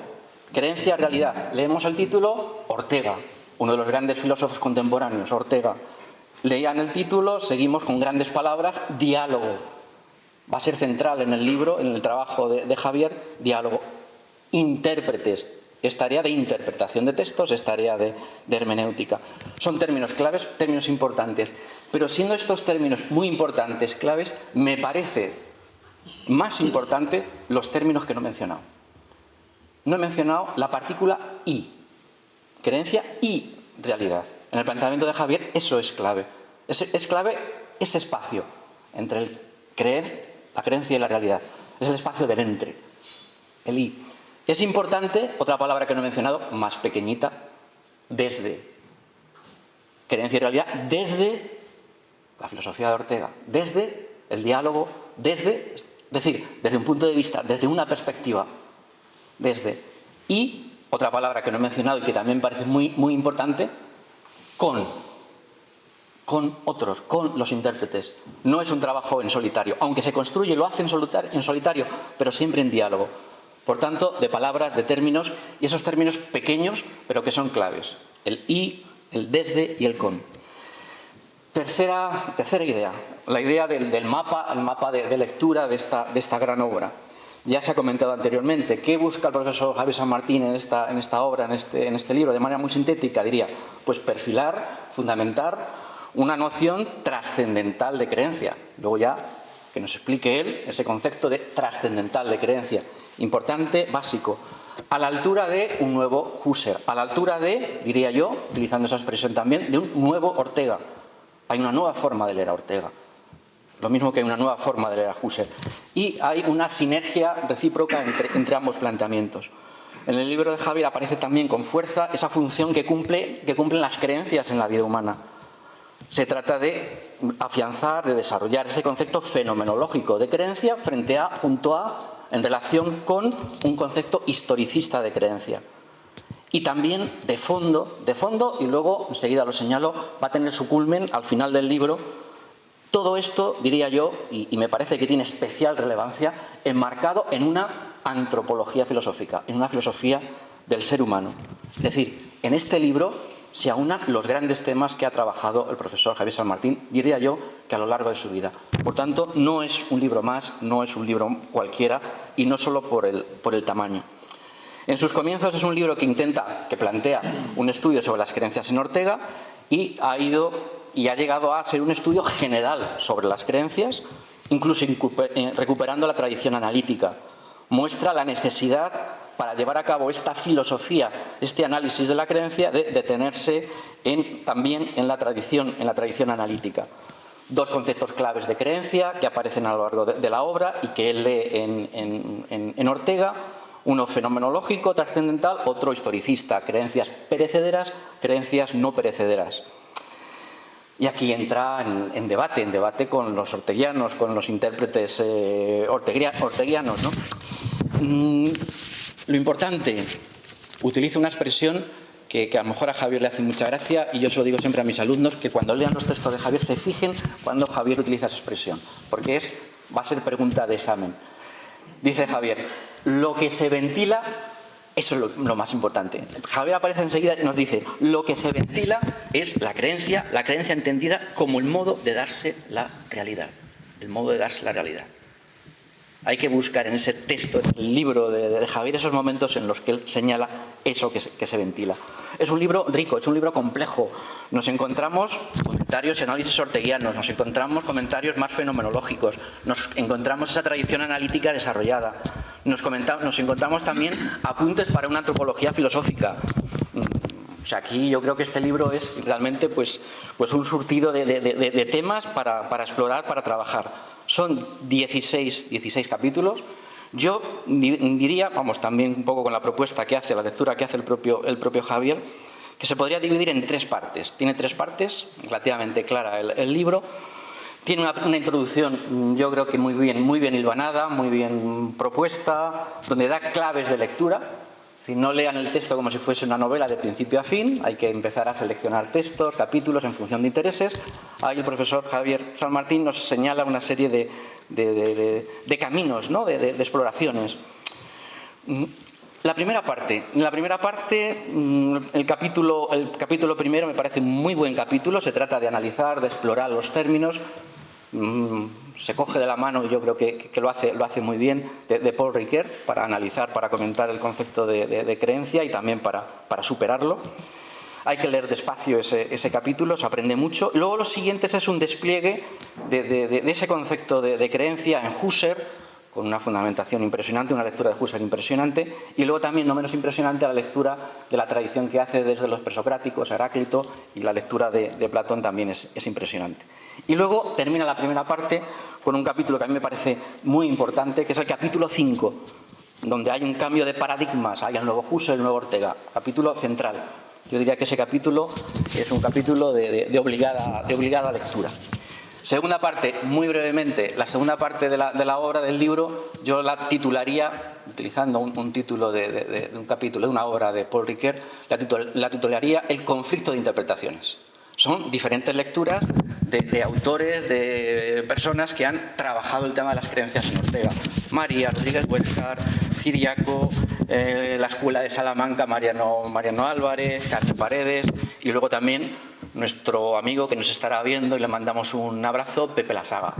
Creencia, realidad. Leemos el título, Ortega, uno de los grandes filósofos contemporáneos, Ortega. Leían el título, seguimos con grandes palabras, diálogo. Va a ser central en el libro, en el trabajo de Javier, diálogo. Intérpretes. Es tarea de interpretación de textos, es tarea de hermenéutica. Son términos claves, términos importantes. Pero siendo estos términos muy importantes, claves, me parece más importante los términos que no he mencionado. No he mencionado la partícula I. Creencia y realidad. En el planteamiento de Javier eso es clave. Es clave ese espacio entre el creer, la creencia y la realidad. Es el espacio del entre, el I. Es importante, otra palabra que no he mencionado, más pequeñita, desde. Creencia y realidad desde la filosofía de Ortega, desde el diálogo, es decir, desde un punto de vista, desde una perspectiva, desde. Y otra palabra que no he mencionado y que también parece muy, muy importante, con otros, con los intérpretes. No es un trabajo en solitario, aunque se construye, lo hace en solitario, pero siempre en diálogo. por tanto, de palabras, de términos, y esos términos pequeños, pero que son claves. El y, el desde y el con. Tercera idea, la idea del mapa, el mapa de lectura de esta gran obra. Ya se ha comentado anteriormente. ¿Qué busca el profesor Javier San Martín en esta obra, en este libro? De manera muy sintética, diría, pues perfilar, fundamentar una noción trascendental de creencia. Luego ya que nos explique él ese concepto de trascendental de creencia. Importante, básico. A la altura de un nuevo Husserl, a la altura de, diría yo, utilizando esa expresión también, de un nuevo Ortega. Hay una nueva forma de leer a Ortega, lo mismo que hay una nueva forma de leer a Husserl. Y hay una sinergia recíproca entre ambos planteamientos. En el libro de Javier aparece también con fuerza esa función que cumplen las creencias en la vida humana. Se trata de afianzar, de desarrollar ese concepto fenomenológico de creencia en relación con un concepto historicista de creencia. Y también de fondo, y luego, enseguida lo señalo, va a tener su culmen al final del libro. Todo esto, diría yo, y me parece que tiene especial relevancia, enmarcado en una antropología filosófica, en una filosofía del ser humano. Es decir, en este libro se aunan los grandes temas que ha trabajado el profesor Javier San Martín, diría yo, que a lo largo de su vida. Por tanto, no es un libro más, no es un libro cualquiera, y no solo por el tamaño. En sus comienzos es un libro que plantea un estudio sobre las creencias en Ortega y ha llegado a ser un estudio general sobre las creencias, incluso recuperando la tradición analítica. Muestra la necesidad para llevar a cabo esta filosofía, este análisis de la creencia, de detenerse también en la tradición analítica. Dos conceptos claves de creencia que aparecen a lo largo de la obra y que él lee en Ortega. Uno fenomenológico, trascendental, otro historicista, creencias perecederas, creencias no perecederas. Y aquí entra en debate con los orteguianos, con los intérpretes orteguianos, ¿no? Lo importante, utilizo una expresión que a lo mejor a Javier le hace mucha gracia y yo se lo digo siempre a mis alumnos, que cuando lean los textos de Javier se fijen cuando Javier utiliza esa expresión, porque va a ser pregunta de examen. Dice Javier, lo que se ventila, eso es lo más importante. Javier aparece enseguida y nos dice, lo que se ventila es la creencia entendida como el modo de darse la realidad. El modo de darse la realidad. Hay que buscar en ese texto, en el libro de Javier, esos momentos en los que él señala eso que se ventila. Es un libro rico, es un libro complejo. Nos encontramos comentarios y análisis orteguianos, nos encontramos comentarios más fenomenológicos, nos encontramos esa tradición analítica desarrollada, nos encontramos también apuntes para una antropología filosófica. O sea, aquí yo creo que este libro es realmente pues un surtido de temas para explorar, para trabajar. Son 16 capítulos. Yo diría, también un poco con la propuesta que hace, la lectura que hace el propio Javier, que se podría dividir en 3 partes. Tiene 3 partes, relativamente clara el libro. Tiene una introducción, yo creo que muy bien hilvanada, muy bien propuesta, donde da claves de lectura. Si no lean el texto como si fuese una novela de principio a fin, hay que empezar a seleccionar textos, capítulos en función de intereses. Ahí el profesor Javier San Martín nos señala una serie de caminos, ¿no? de exploraciones. La primera parte, el capítulo primero me parece un muy buen capítulo. Se trata de analizar, de explorar los términos. Se coge de la mano, y yo creo que lo hace muy bien, de Paul Ricoeur, para analizar, para comentar el concepto de creencia y también para superarlo. Hay que leer despacio ese capítulo, se aprende mucho. Luego los siguientes es un despliegue de ese concepto de creencia en Husserl, con una fundamentación impresionante, una lectura de Husserl impresionante, y luego también, no menos impresionante, la lectura de la tradición que hace desde los presocráticos, Heráclito, y la lectura de Platón también es impresionante. Y luego termina la primera parte con un capítulo que a mí me parece muy importante, que es el capítulo 5, donde hay un cambio de paradigmas, hay el nuevo Husserl, el nuevo Ortega, capítulo central. Yo diría que ese capítulo es un capítulo de obligada lectura. Segunda parte, muy brevemente, la segunda parte de la obra del libro, yo la titularía, utilizando un título de un capítulo de una obra de Paul Ricoeur, la titularía El conflicto de interpretaciones. Son diferentes lecturas de autores, de personas que han trabajado el tema de las creencias en Ortega. María Rodríguez Huescar, Ciriaco, la Escuela de Salamanca, Mariano Álvarez, Carlos Paredes, y luego también nuestro amigo que nos estará viendo y le mandamos un abrazo, Pepe Lasaga.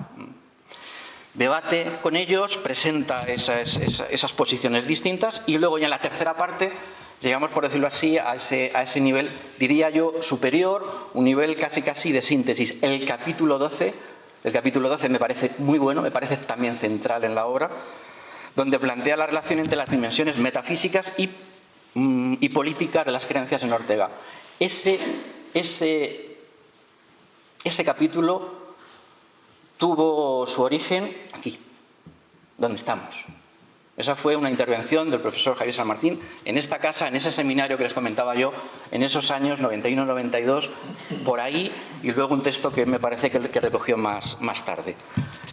Debate con ellos, presenta esas posiciones distintas y luego ya en la tercera parte llegamos, por decirlo así, a ese nivel, diría yo, superior, un nivel casi de síntesis. El capítulo 12 me parece muy bueno, me parece también central en la obra, donde plantea la relación entre las dimensiones metafísicas y políticas de las creencias en Ortega. Ese capítulo tuvo su origen aquí, donde estamos. Esa fue una intervención del profesor Javier San Martín en esta casa, en ese seminario que les comentaba yo, en esos años 91-92, por ahí, y luego un texto que me parece que recogió más tarde.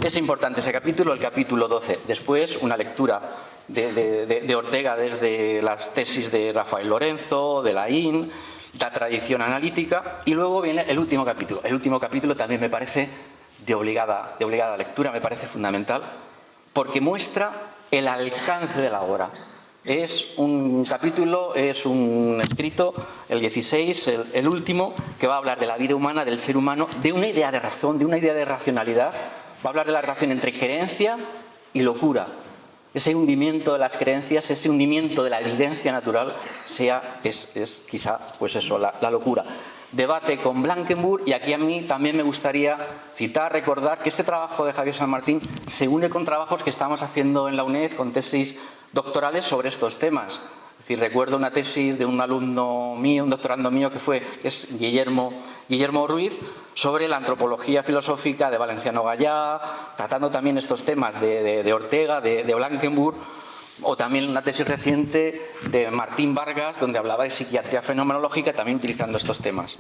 Es importante ese capítulo, el capítulo 12. Después, una lectura de Ortega desde las tesis de Rafael Lorenzo, de Laín, la tradición analítica, y luego viene el último capítulo. El último capítulo también me parece de obligada lectura, me parece fundamental, porque muestra el alcance de la obra. Es un capítulo, es un escrito, el 16, el último, que va a hablar de la vida humana, del ser humano, de una idea de razón, de una idea de racionalidad. Va a hablar de la relación entre creencia y locura. Ese hundimiento de las creencias, ese hundimiento de la evidencia natural, es quizá, pues eso, la locura. Debate con Blankenburg, y aquí a mí también me gustaría citar, recordar que este trabajo de Javier San Martín se une con trabajos que estamos haciendo en la UNED, con tesis doctorales sobre estos temas. Es decir, recuerdo una tesis de un alumno mío, un doctorando mío, que es Guillermo Ruiz, sobre la antropología filosófica de Valenciano Gallá, tratando también estos temas de Ortega, de Blankenburg, o también una tesis reciente de Martín Vargas, donde hablaba de psiquiatría fenomenológica, también utilizando estos temas.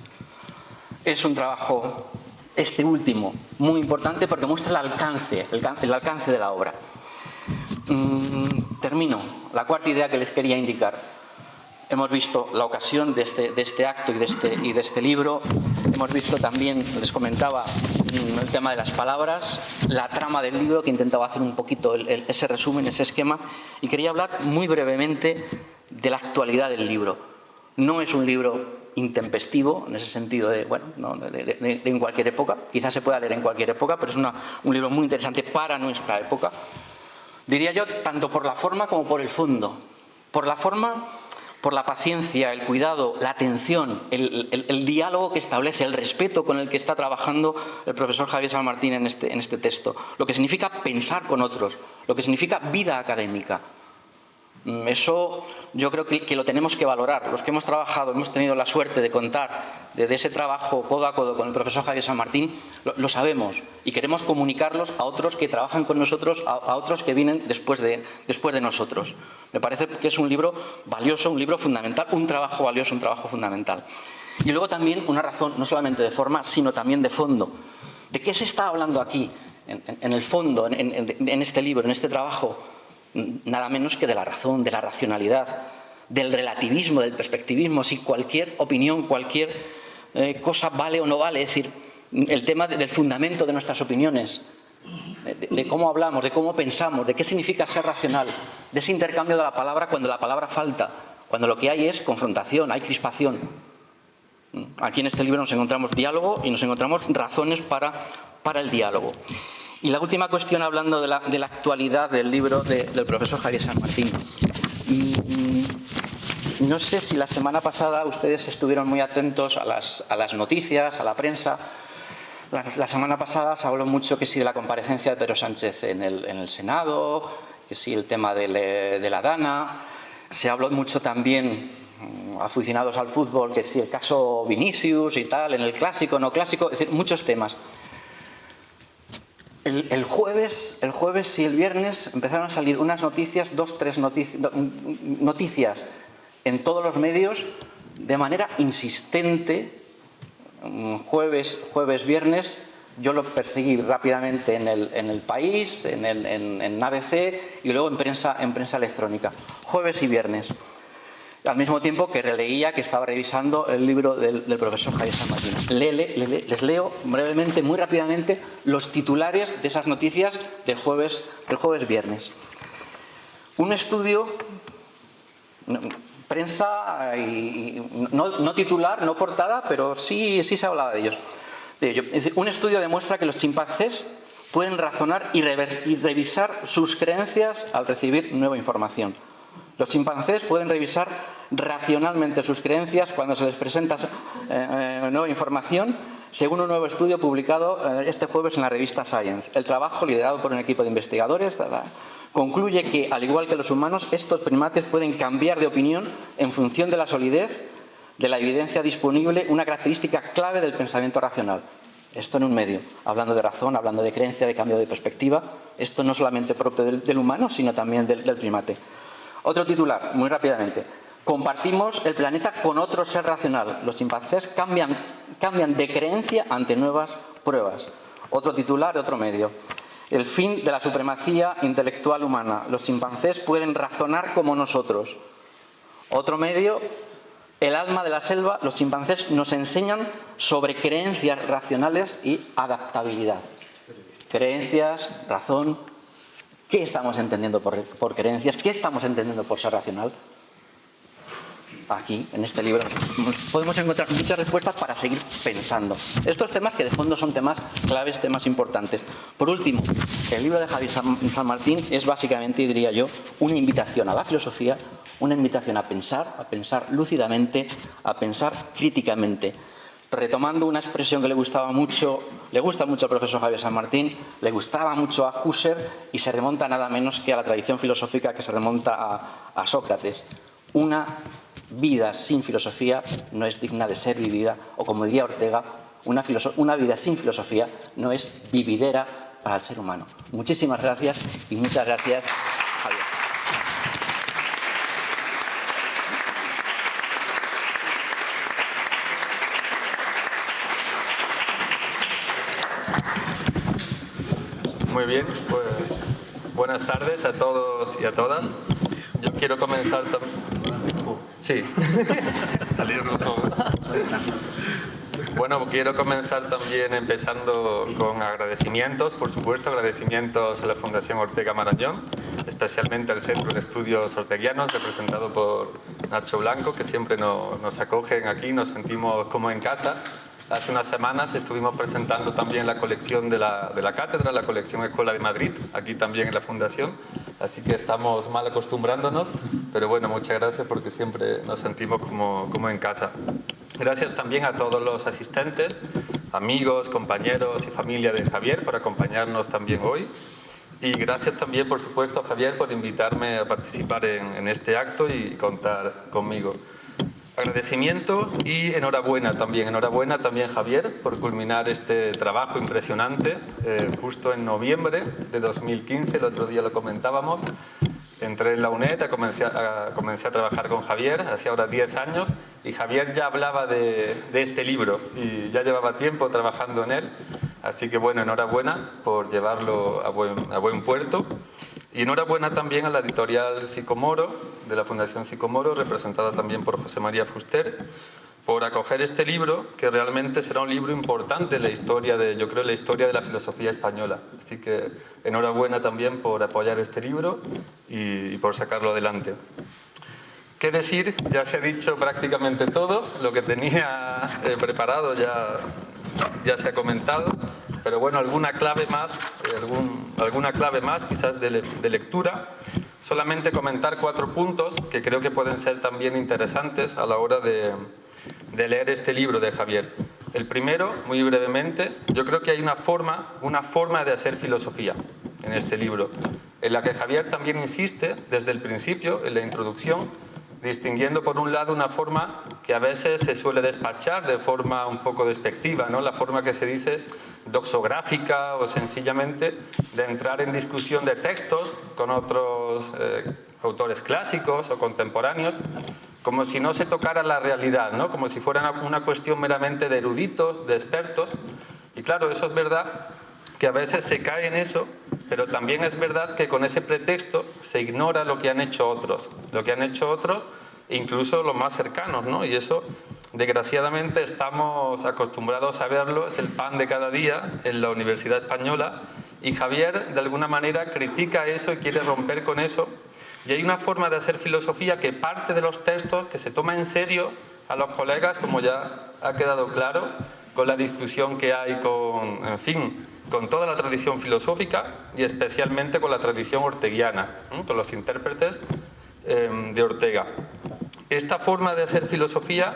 Es un trabajo, este último, muy importante porque muestra el alcance de la obra. Termino. La cuarta idea que les quería indicar. Hemos visto la ocasión de este acto y de este libro. Hemos visto también, les comentaba, el tema de las palabras, la trama del libro, que intentaba hacer un poquito ese resumen, ese esquema. Y quería hablar muy brevemente de la actualidad del libro. No es un libro intempestivo, en ese sentido de en cualquier época. Quizás se pueda leer en cualquier época, pero es un libro muy interesante para nuestra época. Diría yo, tanto por la forma como por el fondo. Por la forma, por la paciencia, el cuidado, la atención, el diálogo que establece, el respeto con el que está trabajando el profesor Javier San Martín en este texto. Lo que significa pensar con otros, lo que significa vida académica. Eso yo creo que lo tenemos que valorar. Los que hemos trabajado, hemos tenido la suerte de contar de ese trabajo codo a codo con el profesor Javier San Martín, lo sabemos y queremos comunicarlos a otros que trabajan con nosotros, a otros que vienen después de nosotros. Me parece que es un libro valioso, un libro fundamental, un trabajo valioso, un trabajo fundamental. Y luego también una razón, no solamente de forma, sino también de fondo. ¿De qué se está hablando aquí, en el fondo, en este libro, en este trabajo? Nada menos que de la razón, de la racionalidad, del relativismo, del perspectivismo, si cualquier opinión, cualquier cosa vale o no vale. Es decir, el tema del fundamento de nuestras opiniones, de cómo hablamos, de cómo pensamos, de qué significa ser racional, de ese intercambio de la palabra cuando la palabra falta, cuando lo que hay es confrontación, hay crispación. Aquí en este libro nos encontramos diálogo y nos encontramos razones para el diálogo. Y la última cuestión, hablando de la actualidad del libro del profesor Javier San Martín. No sé si la semana pasada ustedes estuvieron muy atentos a las noticias, a la prensa. La semana pasada se habló mucho que sí de la comparecencia de Pedro Sánchez en el Senado, que sí el tema de la Dana. Se habló mucho también, aficionados al fútbol, que sí el caso Vinicius y tal, en el clásico, no clásico, es decir, muchos temas. El jueves y el viernes empezaron a salir unas noticias, tres noticias en todos los medios de manera insistente. Jueves, viernes, yo lo perseguí rápidamente en el País, en ABC y luego en prensa electrónica. Jueves y viernes. al mismo tiempo que releía, que estaba revisando el libro del profesor Javier San Martín. Les leo brevemente, muy rápidamente, los titulares de esas noticias del jueves-viernes. Un estudio, prensa, no titular, no portada, pero sí se hablaba de ellos. Un estudio demuestra que los chimpancés pueden razonar y revisar sus creencias al recibir nueva información. Los chimpancés pueden revisar racionalmente sus creencias cuando se les presenta nueva información, según un nuevo estudio publicado este jueves en la revista Science. El trabajo, liderado por un equipo de investigadores, concluye que, al igual que los humanos, estos primates pueden cambiar de opinión en función de la solidez de la evidencia disponible, una característica clave del pensamiento racional. Esto en un medio, hablando de razón, hablando de creencia, de cambio de perspectiva. Esto no solamente propio del humano, sino también del primate. Otro titular, muy rápidamente. Compartimos el planeta con otro ser racional. Los chimpancés cambian de creencia ante nuevas pruebas. Otro titular, otro medio. El fin de la supremacía intelectual humana. Los chimpancés pueden razonar como nosotros. Otro medio, el alma de la selva. Los chimpancés nos enseñan sobre creencias racionales y adaptabilidad. Creencias, razón. ¿Qué estamos entendiendo por creencias? ¿Qué estamos entendiendo por ser racional? Aquí, en este libro, podemos encontrar muchas respuestas para seguir pensando. Estos temas que de fondo son temas claves, temas importantes. Por último, el libro de Javier San Martín es básicamente, diría yo, una invitación a la filosofía, una invitación a pensar lúcidamente, a pensar críticamente. Retomando una expresión que le gusta mucho al profesor Javier San Martín, le gustaba mucho a Husserl y se remonta nada menos que a la tradición filosófica que se remonta a Sócrates. Una vida sin filosofía no es digna de ser vivida, o como diría Ortega, una vida sin filosofía no es vividera para el ser humano. Muchísimas gracias y muchas gracias, Javier. Muy bien, pues buenas tardes a todos y a todas. Yo quiero comenzar Sí. Bueno, quiero comenzar también empezando con agradecimientos, por supuesto, agradecimientos a la Fundación Ortega Marañón, especialmente al Centro de Estudios Orteguianos, representado por Nacho Blanco, que siempre nos acogen aquí, nos sentimos como en casa. Hace unas semanas estuvimos presentando también la colección de la cátedra, la colección Escuela de Madrid, aquí también en la Fundación, así que estamos mal acostumbrándonos, pero bueno, muchas gracias porque siempre nos sentimos como en casa. Gracias también a todos los asistentes, amigos, compañeros y familia de Javier por acompañarnos también hoy. Y gracias también, por supuesto, a Javier por invitarme a participar en este acto y contar conmigo. Agradecimiento y enhorabuena también Javier por culminar este trabajo impresionante justo en noviembre de 2015, el otro día lo comentábamos. Entré en la UNED, comencé a trabajar con Javier hace ahora 10 años y Javier ya hablaba de este libro y ya llevaba tiempo trabajando en él. Así que bueno, enhorabuena por llevarlo a buen puerto. Y enhorabuena también a la editorial Sicomoro, de la Fundación Sicomoro, representada también por José María Fuster, por acoger este libro, que realmente será un libro importante en la historia yo creo, la historia de la filosofía española. Así que enhorabuena también por apoyar este libro y por sacarlo adelante. ¿Qué decir? Ya se ha dicho prácticamente todo, lo que tenía preparado ya se ha comentado, pero bueno, alguna clave más quizás de lectura. Solamente comentar 4 puntos que creo que pueden ser también interesantes a la hora de leer este libro de Javier. El primero, muy brevemente, yo creo que hay una forma de hacer filosofía en este libro, en la que Javier también insiste desde el principio, en la introducción, distinguiendo por un lado una forma que a veces se suele despachar de forma un poco despectiva, ¿no? La forma que se dice doxográfica o sencillamente de entrar en discusión de textos con otros autores clásicos o contemporáneos, como si no se tocara la realidad, ¿no? Como si fuera una cuestión meramente de eruditos, de expertos. Y claro, eso es verdad que a veces se cae en eso, pero también es verdad que con ese pretexto se ignora lo que han hecho otros. Lo que han hecho otros incluso los más cercanos, ¿no? Y eso, desgraciadamente, estamos acostumbrados a verlo, es el pan de cada día en la Universidad Española, y Javier, de alguna manera, critica eso y quiere romper con eso. Y hay una forma de hacer filosofía que parte de los textos, que se toma en serio a los colegas, como ya ha quedado claro, con la discusión que hay con, en fin, con toda la tradición filosófica y especialmente con la tradición orteguiana, ¿no? Con los intérpretes de Ortega. Esta forma de hacer filosofía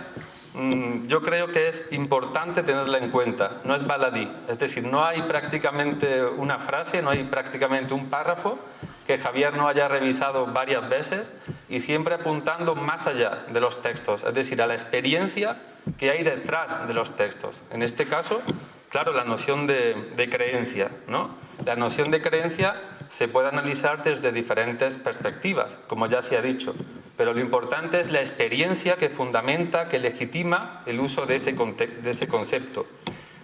yo creo que es importante tenerla en cuenta, no es baladí, es decir, no hay prácticamente una frase, no hay prácticamente un párrafo que Javier no haya revisado varias veces y siempre apuntando más allá de los textos, es decir, a la experiencia que hay detrás de los textos. En este caso, claro, la noción de creencia, ¿no? La noción de creencia se puede analizar desde diferentes perspectivas, como ya se ha dicho, pero lo importante es la experiencia que fundamenta, que legitima el uso de ese concepto.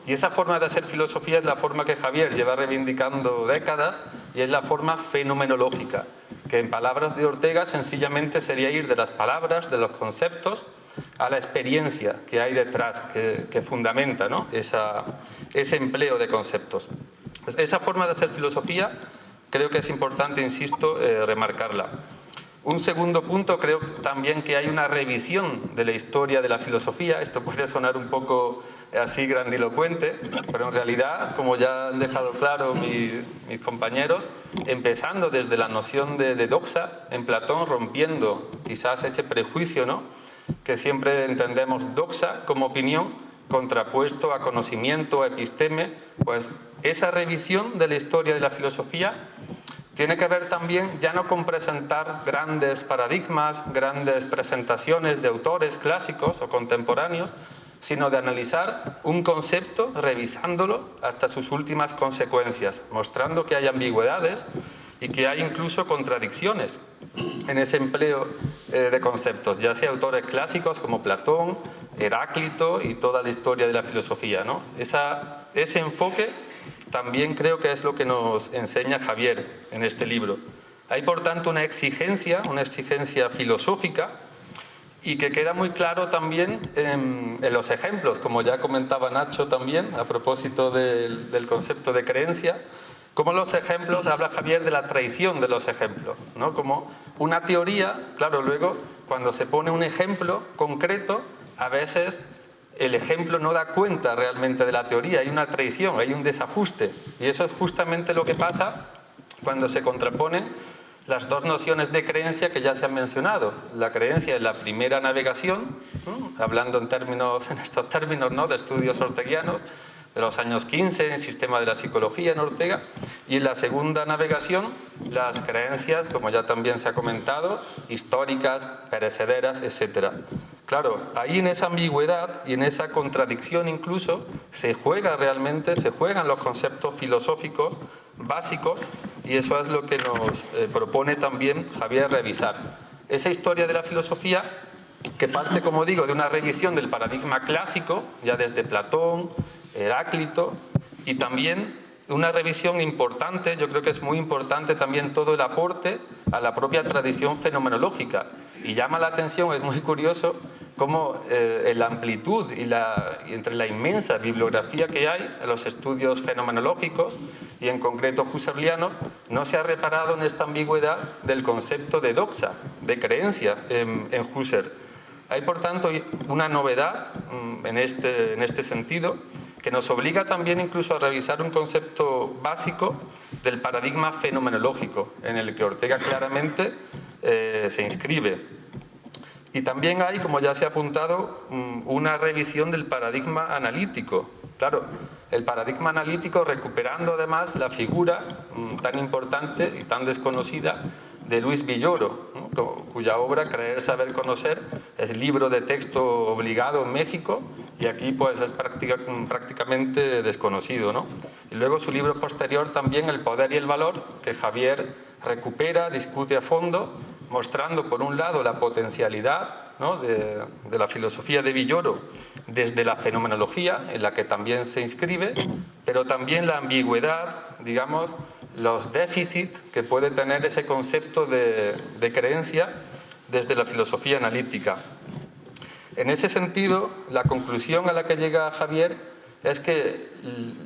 Y esa forma de hacer filosofía es la forma que Javier lleva reivindicando décadas y es la forma fenomenológica, que en palabras de Ortega sencillamente sería ir de las palabras, de los conceptos, a la experiencia que hay detrás, que fundamenta, ¿no? ese empleo de conceptos. Pues esa forma de hacer filosofía creo que es importante, insisto, remarcarla. Un segundo punto, creo también que hay una revisión de la historia de la filosofía. Esto puede sonar un poco así grandilocuente, pero en realidad, como ya han dejado claro mis compañeros, empezando desde la noción de doxa en Platón, rompiendo quizás ese prejuicio, ¿no?, que siempre entendemos doxa como opinión, contrapuesto a conocimiento, a episteme, pues esa revisión de la historia de la filosofía tiene que ver también ya no con presentar grandes paradigmas, grandes presentaciones de autores clásicos o contemporáneos, sino de analizar un concepto, revisándolo hasta sus últimas consecuencias, mostrando que hay ambigüedades y que hay incluso contradicciones en ese empleo de conceptos, ya sea autores clásicos como Platón, Heráclito y toda la historia de la filosofía, ¿no? Ese enfoque también creo que es lo que nos enseña Javier en este libro. Hay, por tanto, una exigencia filosófica y que queda muy claro también en los ejemplos, como ya comentaba Nacho también, a propósito del concepto de creencia, como los ejemplos, habla Javier de la traición de los ejemplos, ¿no? Como una teoría, claro, luego cuando se pone un ejemplo concreto, a veces el ejemplo no da cuenta realmente de la teoría, hay una traición, hay un desajuste, y eso es justamente lo que pasa cuando se contraponen las dos nociones de creencia que ya se han mencionado. La creencia en la primera navegación, hablando en estos términos, ¿no?, de estudios orteguianos, de los años 15, en Sistema de la Psicología en Ortega, y en la segunda navegación, las creencias, como ya también se ha comentado, históricas, perecederas, etc. Claro, ahí en esa ambigüedad y en esa contradicción incluso se juegan los conceptos filosóficos básicos, y eso es lo que nos propone también Javier revisar. Esa historia de la filosofía que parte, como digo, de una revisión del paradigma clásico, ya desde Platón, Heráclito, y también una revisión importante, yo creo que es muy importante también todo el aporte a la propia tradición fenomenológica. Y llama la atención, es muy curioso, cómo la amplitud y entre la inmensa bibliografía que hay en los estudios fenomenológicos, y en concreto husserlianos, no se ha reparado en esta ambigüedad del concepto de doxa, de creencia en Husserl. Hay, por tanto, una novedad en este sentido, que nos obliga también incluso a revisar un concepto básico del paradigma fenomenológico, en el que Ortega claramente se inscribe. Y también hay, como ya se ha apuntado, una revisión del paradigma analítico. Claro, el paradigma analítico recuperando además la figura tan importante y tan desconocida de Luis Villoro, ¿no?, cuya obra Creer, Saber, Conocer es libro de texto obligado en México, y aquí pues es prácticamente desconocido, ¿no? Y luego su libro posterior también, El Poder y el Valor, que Javier recupera, discute a fondo, mostrando por un lado la potencialidad, ¿no?, de la filosofía de Villoro desde la fenomenología, en la que también se inscribe, pero también la ambigüedad, digamos, los déficits que puede tener ese concepto de creencia desde la filosofía analítica. En ese sentido, la conclusión a la que llega Javier es que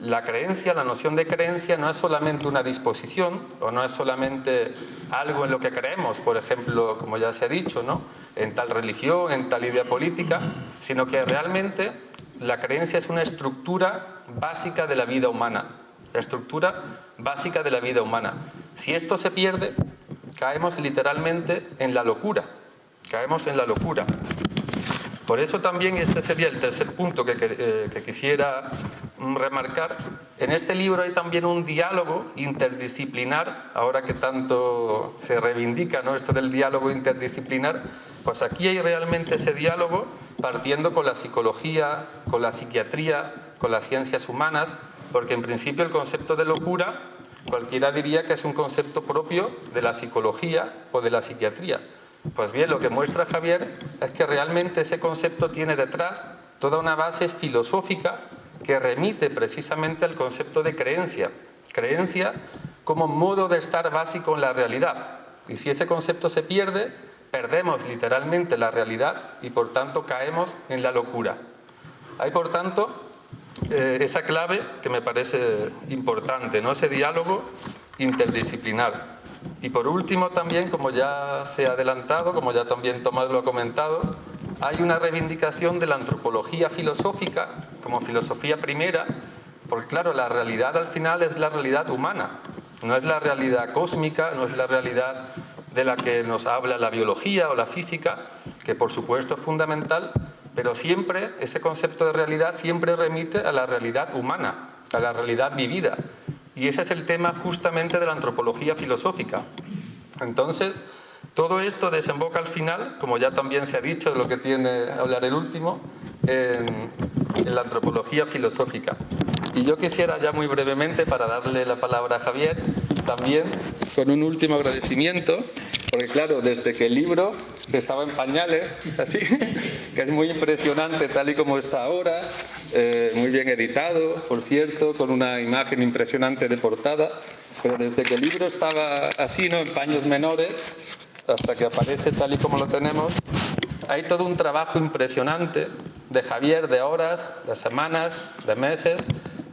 la creencia, la noción de creencia, no es solamente una disposición o no es solamente algo en lo que creemos, por ejemplo, como ya se ha dicho, ¿no?, en tal religión, en tal idea política, sino que realmente la creencia es una estructura básica de la vida humana. La estructura básica de la vida humana. Si esto se pierde, caemos literalmente en la locura. Caemos en la locura. Por eso también, y este sería el tercer punto que quisiera remarcar, en este libro hay también un diálogo interdisciplinar, ahora que tanto se reivindica, ¿no?, esto del diálogo interdisciplinar, pues aquí hay realmente ese diálogo partiendo con la psicología, con la psiquiatría, con las ciencias humanas, porque en principio el concepto de locura cualquiera diría que es un concepto propio de la psicología o de la psiquiatría. Pues bien, lo que muestra Javier es que realmente ese concepto tiene detrás toda una base filosófica que remite precisamente al concepto de creencia. Creencia como modo de estar básico en la realidad. Y si ese concepto se pierde, perdemos literalmente la realidad y por tanto caemos en la locura. Hay por tanto esa clave que me parece importante, ¿no?, ese diálogo interdisciplinar. Y por último también, como ya se ha adelantado, como ya también Tomás lo ha comentado, hay una reivindicación de la antropología filosófica como filosofía primera, porque claro, la realidad al final es la realidad humana, no es la realidad cósmica, no es la realidad de la que nos habla la biología o la física, que por supuesto es fundamental, pero siempre ese concepto de realidad siempre remite a la realidad humana, a la realidad vivida. Y ese es el tema justamente de la antropología filosófica. Entonces, todo esto desemboca al final, como ya también se ha dicho, de lo que tiene a hablar el último, en la antropología filosófica. Y yo quisiera ya muy brevemente, para darle la palabra a Javier, también con un último agradecimiento, porque claro, desde que el libro estaba en pañales, así, que es muy impresionante tal y como está ahora, muy bien editado, por cierto, con una imagen impresionante de portada, pero desde que el libro estaba así, ¿no?, en paños menores, hasta que aparece tal y como lo tenemos, hay todo un trabajo impresionante de Javier, de horas, de semanas, de meses,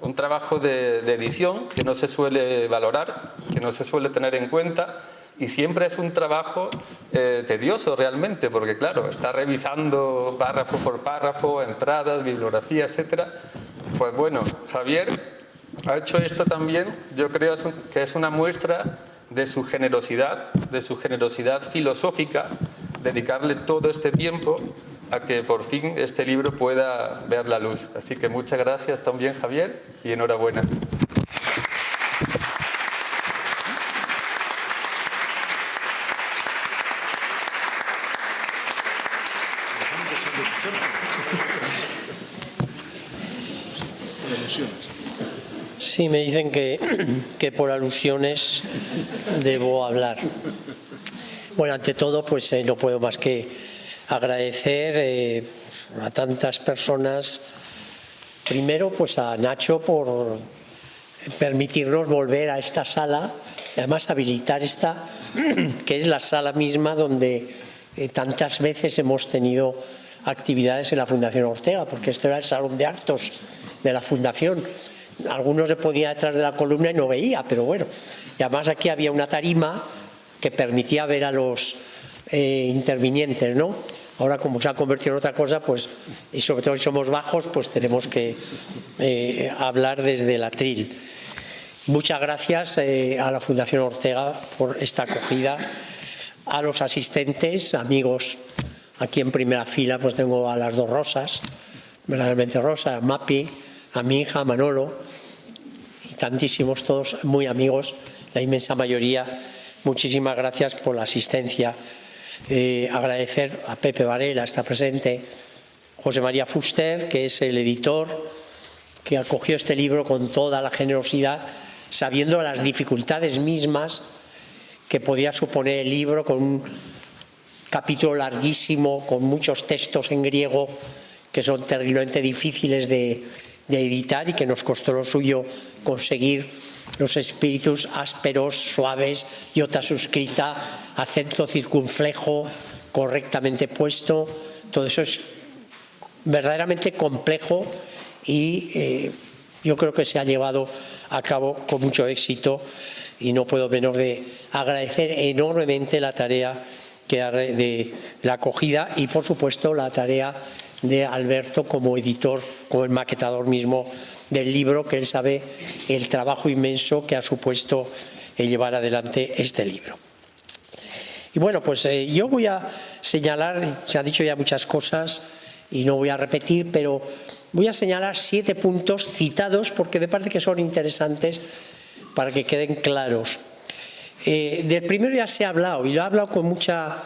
un trabajo de edición que no se suele valorar, que no se suele tener en cuenta, y siempre es un trabajo tedioso realmente, porque claro, está revisando párrafo por párrafo, entradas, bibliografía, etcétera. Pues bueno, Javier ha hecho esto también, yo creo que es una muestra de su generosidad filosófica, dedicarle todo este tiempo a que por fin este libro pueda ver la luz. Así que muchas gracias también, Javier, y enhorabuena. Sí, me dicen que por alusiones debo hablar. Bueno, ante todo, pues no puedo más que agradecer a tantas personas. Primero, pues a Nacho por permitirnos volver a esta sala, y además habilitar esta, que es la sala misma donde tantas veces hemos tenido actividades en la Fundación Ortega, porque esto era el salón de actos de la Fundación. Algunos se ponía detrás de la columna y no veía, pero bueno. Y además aquí había una tarima que permitía ver a los intervinientes, ¿no? Ahora, como se ha convertido en otra cosa, pues, y sobre todo si somos bajos, pues tenemos que hablar desde el atril. Muchas gracias a la Fundación Ortega por esta acogida, a los asistentes, amigos. Aquí en primera fila pues tengo a las dos Rosas, verdaderamente Rosa, a Mapi, a mi hija, a Manolo, y tantísimos, todos muy amigos, la inmensa mayoría. Muchísimas gracias por la asistencia. Agradecer a Pepe Varela, está presente, José María Fuster, que es el editor, que acogió este libro con toda la generosidad, sabiendo las dificultades mismas que podía suponer el libro, con un capítulo larguísimo, con muchos textos en griego que son terriblemente difíciles de editar y que nos costó lo suyo conseguir los espíritus ásperos, suaves, iota suscrita, acento circunflejo, correctamente puesto. Todo eso es verdaderamente complejo y yo creo que se ha llevado a cabo con mucho éxito y no puedo menos de agradecer enormemente la tarea de la acogida y, por supuesto, la tarea de Alberto como editor, como el maquetador mismo del libro, que él sabe el trabajo inmenso que ha supuesto llevar adelante este libro. Y bueno, pues yo voy a señalar, se han dicho ya muchas cosas y no voy a repetir, pero voy a señalar 7 puntos citados porque me parece que son interesantes para que queden claros. Del primero ya se ha hablado, y lo ha hablado con mucha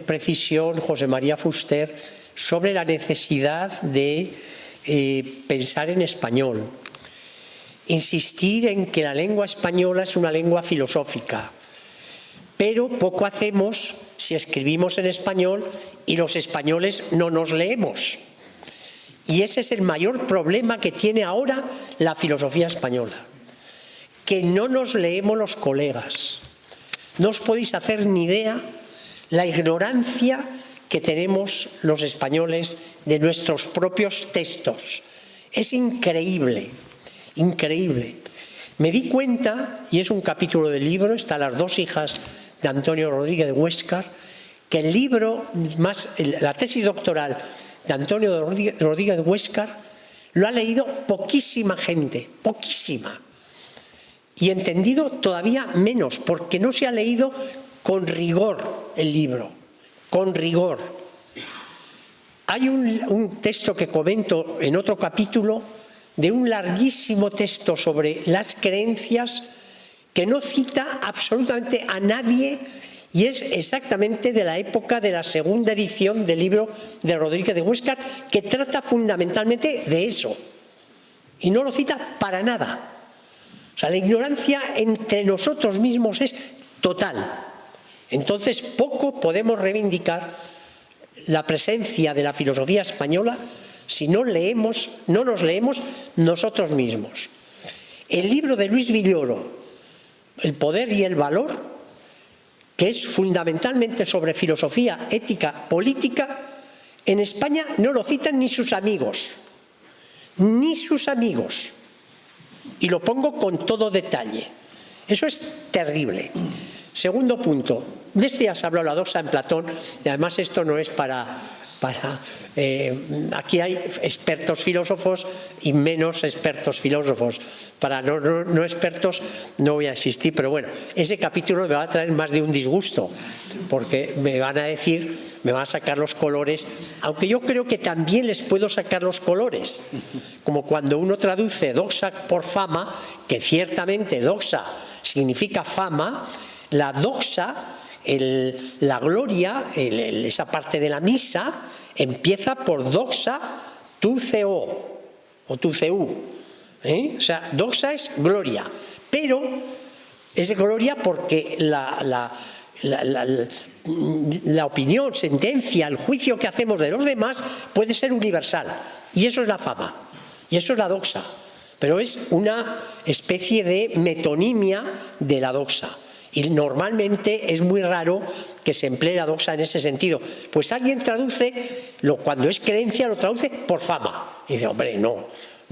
precisión José María Fuster, sobre la necesidad de pensar en español. Insistir en que la lengua española es una lengua filosófica, pero poco hacemos si escribimos en español y los españoles no nos leemos. Y ese es el mayor problema que tiene ahora la filosofía española, que no nos leemos los colegas. No os podéis hacer ni idea la ignorancia que tenemos los españoles de nuestros propios textos. Es increíble, increíble. Me di cuenta, y es un capítulo del libro, están las 2 hijas de Antonio Rodríguez de Huéscar, que el libro, la tesis doctoral de Antonio Rodríguez de Huéscar, lo ha leído poquísima gente, poquísima. Y entendido todavía menos, porque no se ha leído con rigor el libro, con rigor. Hay un texto que comento en otro capítulo, de un larguísimo texto sobre las creencias, que no cita absolutamente a nadie, y es exactamente de la época de la segunda edición del libro de Rodríguez de Huéscar, que trata fundamentalmente de eso, y no lo cita para nada. O sea, la ignorancia entre nosotros mismos es total. Entonces, poco podemos reivindicar la presencia de la filosofía española si no nos leemos nosotros mismos. El libro de Luis Villoro, El poder y el valor, que es fundamentalmente sobre filosofía, ética, política, en España no lo citan ni sus amigos, ni sus amigos. Y lo pongo con todo detalle. Eso es terrible. Segundo punto, de este ya se ha hablado la doxa en Platón, y además esto no es aquí hay expertos filósofos y menos expertos filósofos. Para no expertos no voy a insistir, pero bueno, ese capítulo me va a traer más de un disgusto, porque me van a sacar los colores, aunque yo creo que también les puedo sacar los colores, como cuando uno traduce doxa por fama, que ciertamente doxa significa fama. La doxa, la gloria, esa parte de la misa, empieza por doxa tu theo o tu ceu. O sea, doxa es gloria, pero es gloria porque la opinión, sentencia, el juicio que hacemos de los demás puede ser universal, y eso es la fama, y eso es la doxa, pero es una especie de metonimia de la doxa. Y normalmente es muy raro que se emplee la doxa en ese sentido. Pues alguien traduce, cuando es creencia, lo traduce por fama. Y dice, hombre, no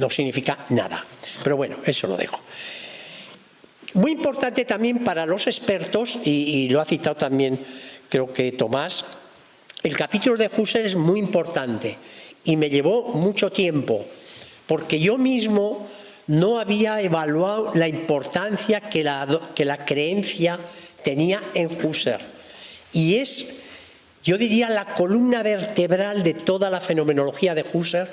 significa nada. Pero bueno, eso lo dejo. Muy importante también para los expertos, y lo ha citado también creo que Tomás, el capítulo de Husserl es muy importante y me llevó mucho tiempo, porque yo mismo no había evaluado la importancia que la creencia tenía en Husserl. Y es, yo diría, la columna vertebral de toda la fenomenología de Husserl,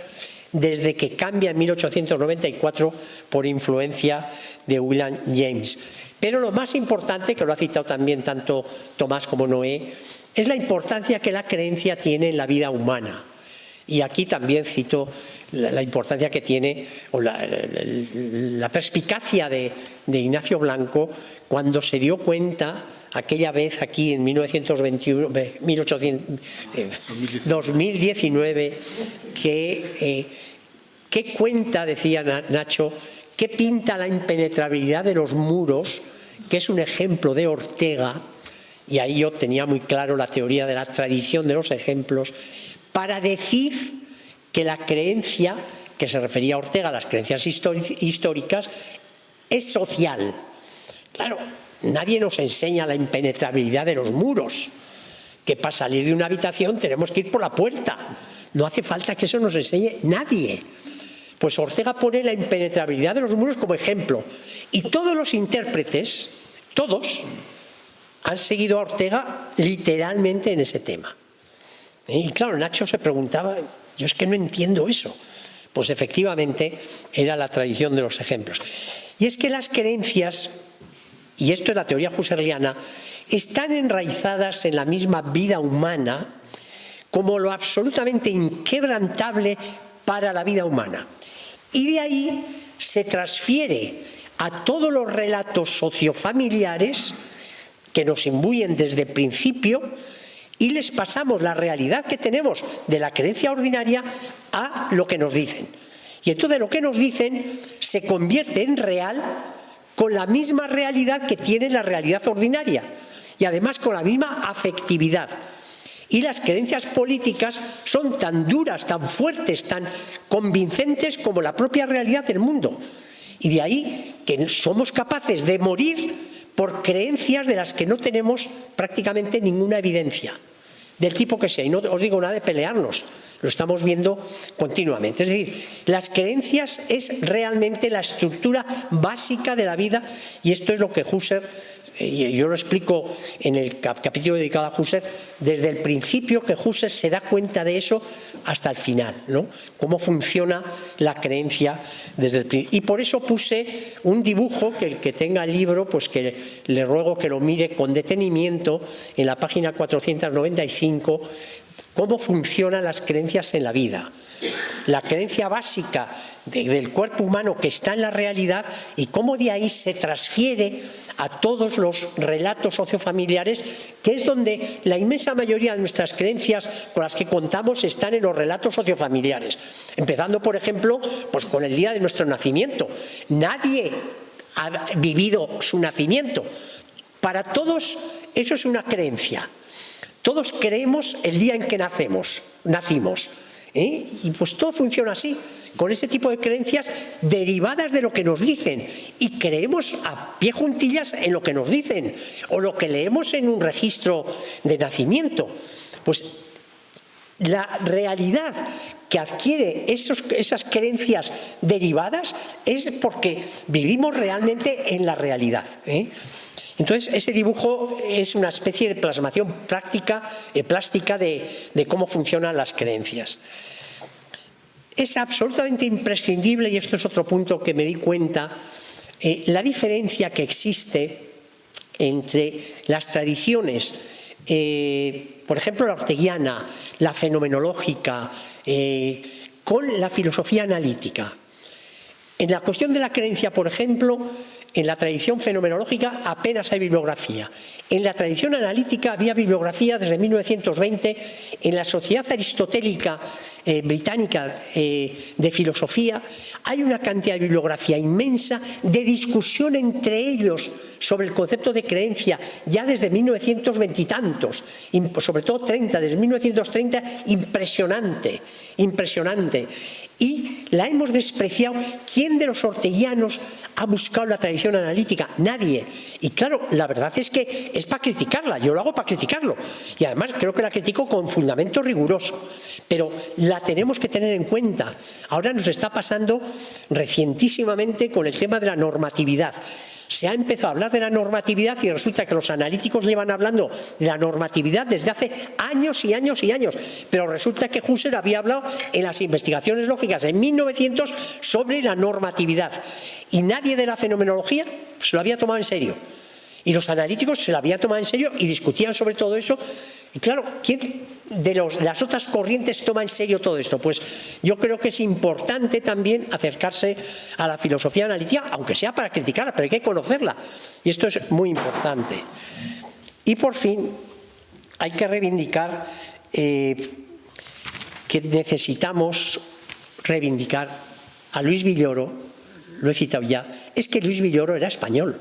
desde que cambia en 1894 por influencia de William James. Pero lo más importante, que lo ha citado también tanto Tomás como Noé, es la importancia que la creencia tiene en la vida humana. Y aquí también cito la importancia que tiene, o la perspicacia de Ignacio Blanco, cuando se dio cuenta aquella vez aquí en 2019, que cuenta, decía Nacho, ¿Qué pinta la impenetrabilidad de los muros? Que es un ejemplo de Ortega, y ahí yo tenía muy claro la teoría de la tradición de los ejemplos, para decir que la creencia, que se refería a Ortega, las creencias históricas, es social. Claro, nadie nos enseña la impenetrabilidad de los muros, que para salir de una habitación tenemos que ir por la puerta. No hace falta que eso nos enseñe nadie. Pues Ortega pone la impenetrabilidad de los muros como ejemplo. Y todos los intérpretes, todos, han seguido a Ortega literalmente en ese tema. Y claro, Nacho se preguntaba, yo es que no entiendo eso. Pues efectivamente era la tradición de los ejemplos. Y es que las creencias, y esto es la teoría husserliana, están enraizadas en la misma vida humana como lo absolutamente inquebrantable para la vida humana. Y de ahí se transfiere a todos los relatos sociofamiliares que nos imbuyen desde el principio y les pasamos la realidad que tenemos de la creencia ordinaria a lo que nos dicen. Y entonces lo que nos dicen se convierte en real con la misma realidad que tiene la realidad ordinaria y además con la misma afectividad. Y las creencias políticas son tan duras, tan fuertes, tan convincentes como la propia realidad del mundo. Y de ahí que somos capaces de morir por creencias de las que no tenemos prácticamente ninguna evidencia, del tipo que sea. Y no os digo nada de pelearnos, lo estamos viendo continuamente. Es decir, las creencias es realmente la estructura básica de la vida, y esto es lo que Husserl, yo lo explico en el capítulo dedicado a Husserl, desde el principio que Husserl se da cuenta de eso hasta el final, ¿no? Cómo funciona la creencia desde el principio. Y por eso puse un dibujo que el que tenga el libro, pues que le ruego que lo mire con detenimiento en la página 495, cómo funcionan las creencias en la vida. La creencia básica del cuerpo humano que está en la realidad y cómo de ahí se transfiere a todos los relatos sociofamiliares, que es donde la inmensa mayoría de nuestras creencias con las que contamos están en los relatos sociofamiliares. Empezando, por ejemplo, pues con el día de nuestro nacimiento. Nadie ha vivido su nacimiento. Para todos eso es una creencia. Todos creemos el día en que nacimos. Y pues todo funciona así, con ese tipo de creencias derivadas de lo que nos dicen, y creemos a pie juntillas en lo que nos dicen o lo que leemos en un registro de nacimiento. Pues la realidad que adquiere esas creencias derivadas es porque vivimos realmente en la realidad, Entonces, ese dibujo es una especie de plasmación plástica de cómo funcionan las creencias. Es absolutamente imprescindible, y esto es otro punto que me di cuenta, la diferencia que existe entre las tradiciones, por ejemplo, la orteguiana, la fenomenológica, con la filosofía analítica. En la cuestión de la creencia, por ejemplo, en la tradición fenomenológica apenas hay bibliografía. En la tradición analítica había bibliografía desde 1920. En la Sociedad Aristotélica Británica de Filosofía hay una cantidad de bibliografía inmensa de discusión entre ellos sobre el concepto de creencia, ya desde 1920 y tantos, sobre todo desde 1930, impresionante. Y la hemos despreciado. ¿Quién de los orteguianos ha buscado la tradición analítica? Nadie. Y claro, la verdad es que es para criticarla, yo lo hago para criticarlo. Y además creo que la critico con fundamento riguroso. Pero la tenemos que tener en cuenta. Ahora nos está pasando recientísimamente con el tema de la normatividad. Se ha empezado a hablar de la normatividad y resulta que los analíticos llevan hablando de la normatividad desde hace años y años y años. Pero resulta que Husserl había hablado en las investigaciones lógicas en 1900 sobre la normatividad. Y nadie de la fenomenología se lo había tomado en serio. Y los analíticos se lo habían tomado en serio y discutían sobre todo eso. Y claro, ¿quién de las otras corrientes toma en serio todo esto? Pues yo creo que es importante también acercarse a la filosofía analítica, aunque sea para criticarla, pero hay que conocerla. Y esto es muy importante. Y por fin, hay que reivindicar que necesitamos reivindicar a Luis Villoro lo he citado ya, es que Luis Villoro era español.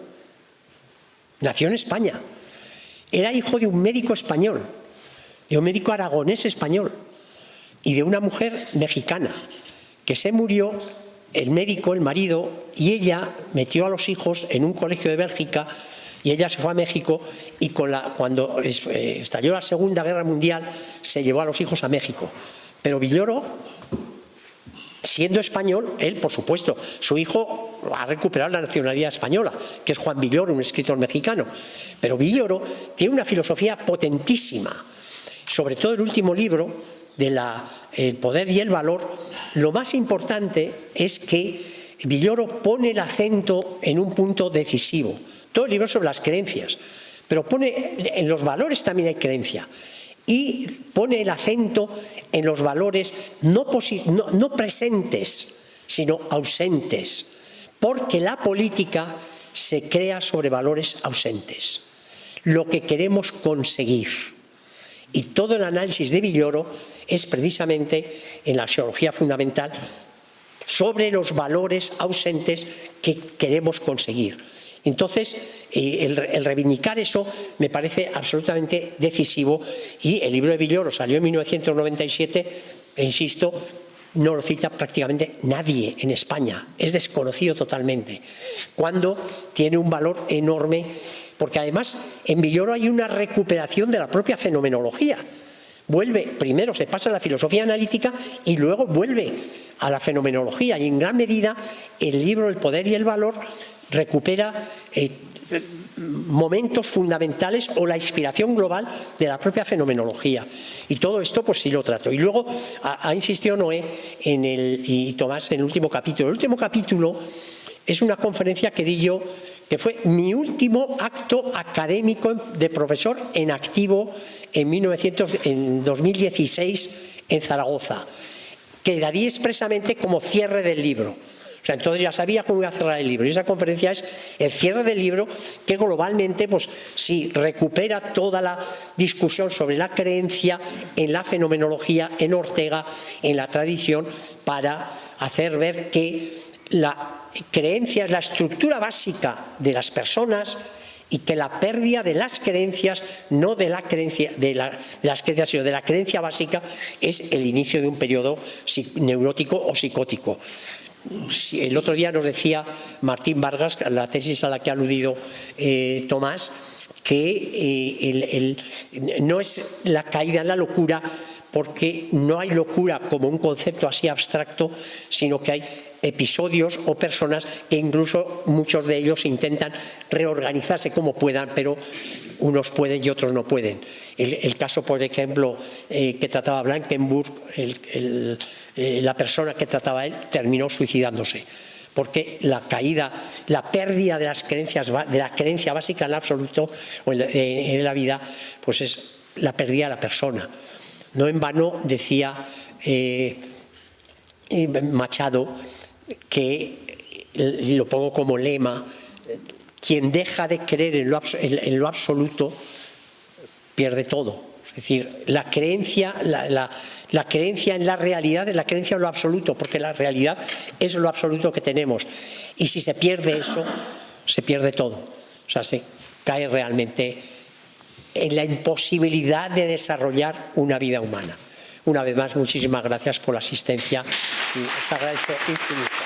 Nació en España. Era hijo de un médico español, de un médico aragonés español y de una mujer mexicana, que se murió el médico, el marido, y ella metió a los hijos en un colegio de Bélgica y ella se fue a México y cuando estalló la Segunda Guerra Mundial se llevó a los hijos a México. Pero Villoro, siendo español, él, por supuesto, su hijo ha recuperado la nacionalidad española, que es Juan Villoro, un escritor mexicano. Pero Villoro tiene una filosofía potentísima, sobre todo el último libro de El poder y el valor. Lo más importante es que Villoro pone el acento en un punto decisivo. Todo el libro es sobre las creencias, pero en los valores también hay creencia. Y pone el acento en los valores no presentes, sino ausentes, porque la política se crea sobre valores ausentes, lo que queremos conseguir. Y todo el análisis de Villoro es precisamente en la axiología fundamental sobre los valores ausentes que queremos conseguir. Entonces, el reivindicar eso me parece absolutamente decisivo, y el libro de Villoro salió en 1997, e insisto, no lo cita prácticamente nadie en España, es desconocido totalmente, cuando tiene un valor enorme, porque además en Villoro hay una recuperación de la propia fenomenología. Primero se pasa a la filosofía analítica y luego vuelve a la fenomenología, y en gran medida el libro El poder y el valor recupera momentos fundamentales o la inspiración global de la propia fenomenología. Y todo esto pues sí lo trato. Y luego ha insistido Noé y Tomás en el último capítulo. El último capítulo es una conferencia que di yo, que fue mi último acto académico de profesor en activo en 2016 en Zaragoza, que la di expresamente como cierre del libro. O sea, entonces ya sabía cómo iba a cerrar el libro, y esa conferencia es el cierre del libro, que globalmente pues sí recupera toda la discusión sobre la creencia en la fenomenología, en Ortega, en la tradición, para hacer ver que la creencia es la estructura básica de las personas, y que la pérdida de las creencias, no de la creencia, de las creencias, sino de la creencia básica, es el inicio de un periodo neurótico o psicótico. El otro día nos decía Martín Vargas, la tesis a la que ha aludido Tomás, que no es la caída en la locura, porque no hay locura como un concepto así abstracto, sino que hay episodios o personas que incluso muchos de ellos intentan reorganizarse como puedan, pero unos pueden y otros no pueden. El caso, por ejemplo, que trataba Blankenburg, la persona que trataba él terminó suicidándose, porque la caída, la pérdida de las creencias, de la creencia básica en el absoluto o en la vida, pues es la pérdida de la persona. No en vano decía Machado, que lo pongo como lema: quien deja de creer en lo absoluto pierde todo. Es decir, la creencia en la realidad es la creencia en lo absoluto, porque la realidad es lo absoluto que tenemos, y si se pierde eso, se pierde todo. O sea, se cae realmente en la imposibilidad de desarrollar una vida humana. Una vez más, muchísimas gracias por la asistencia y os agradezco infinito.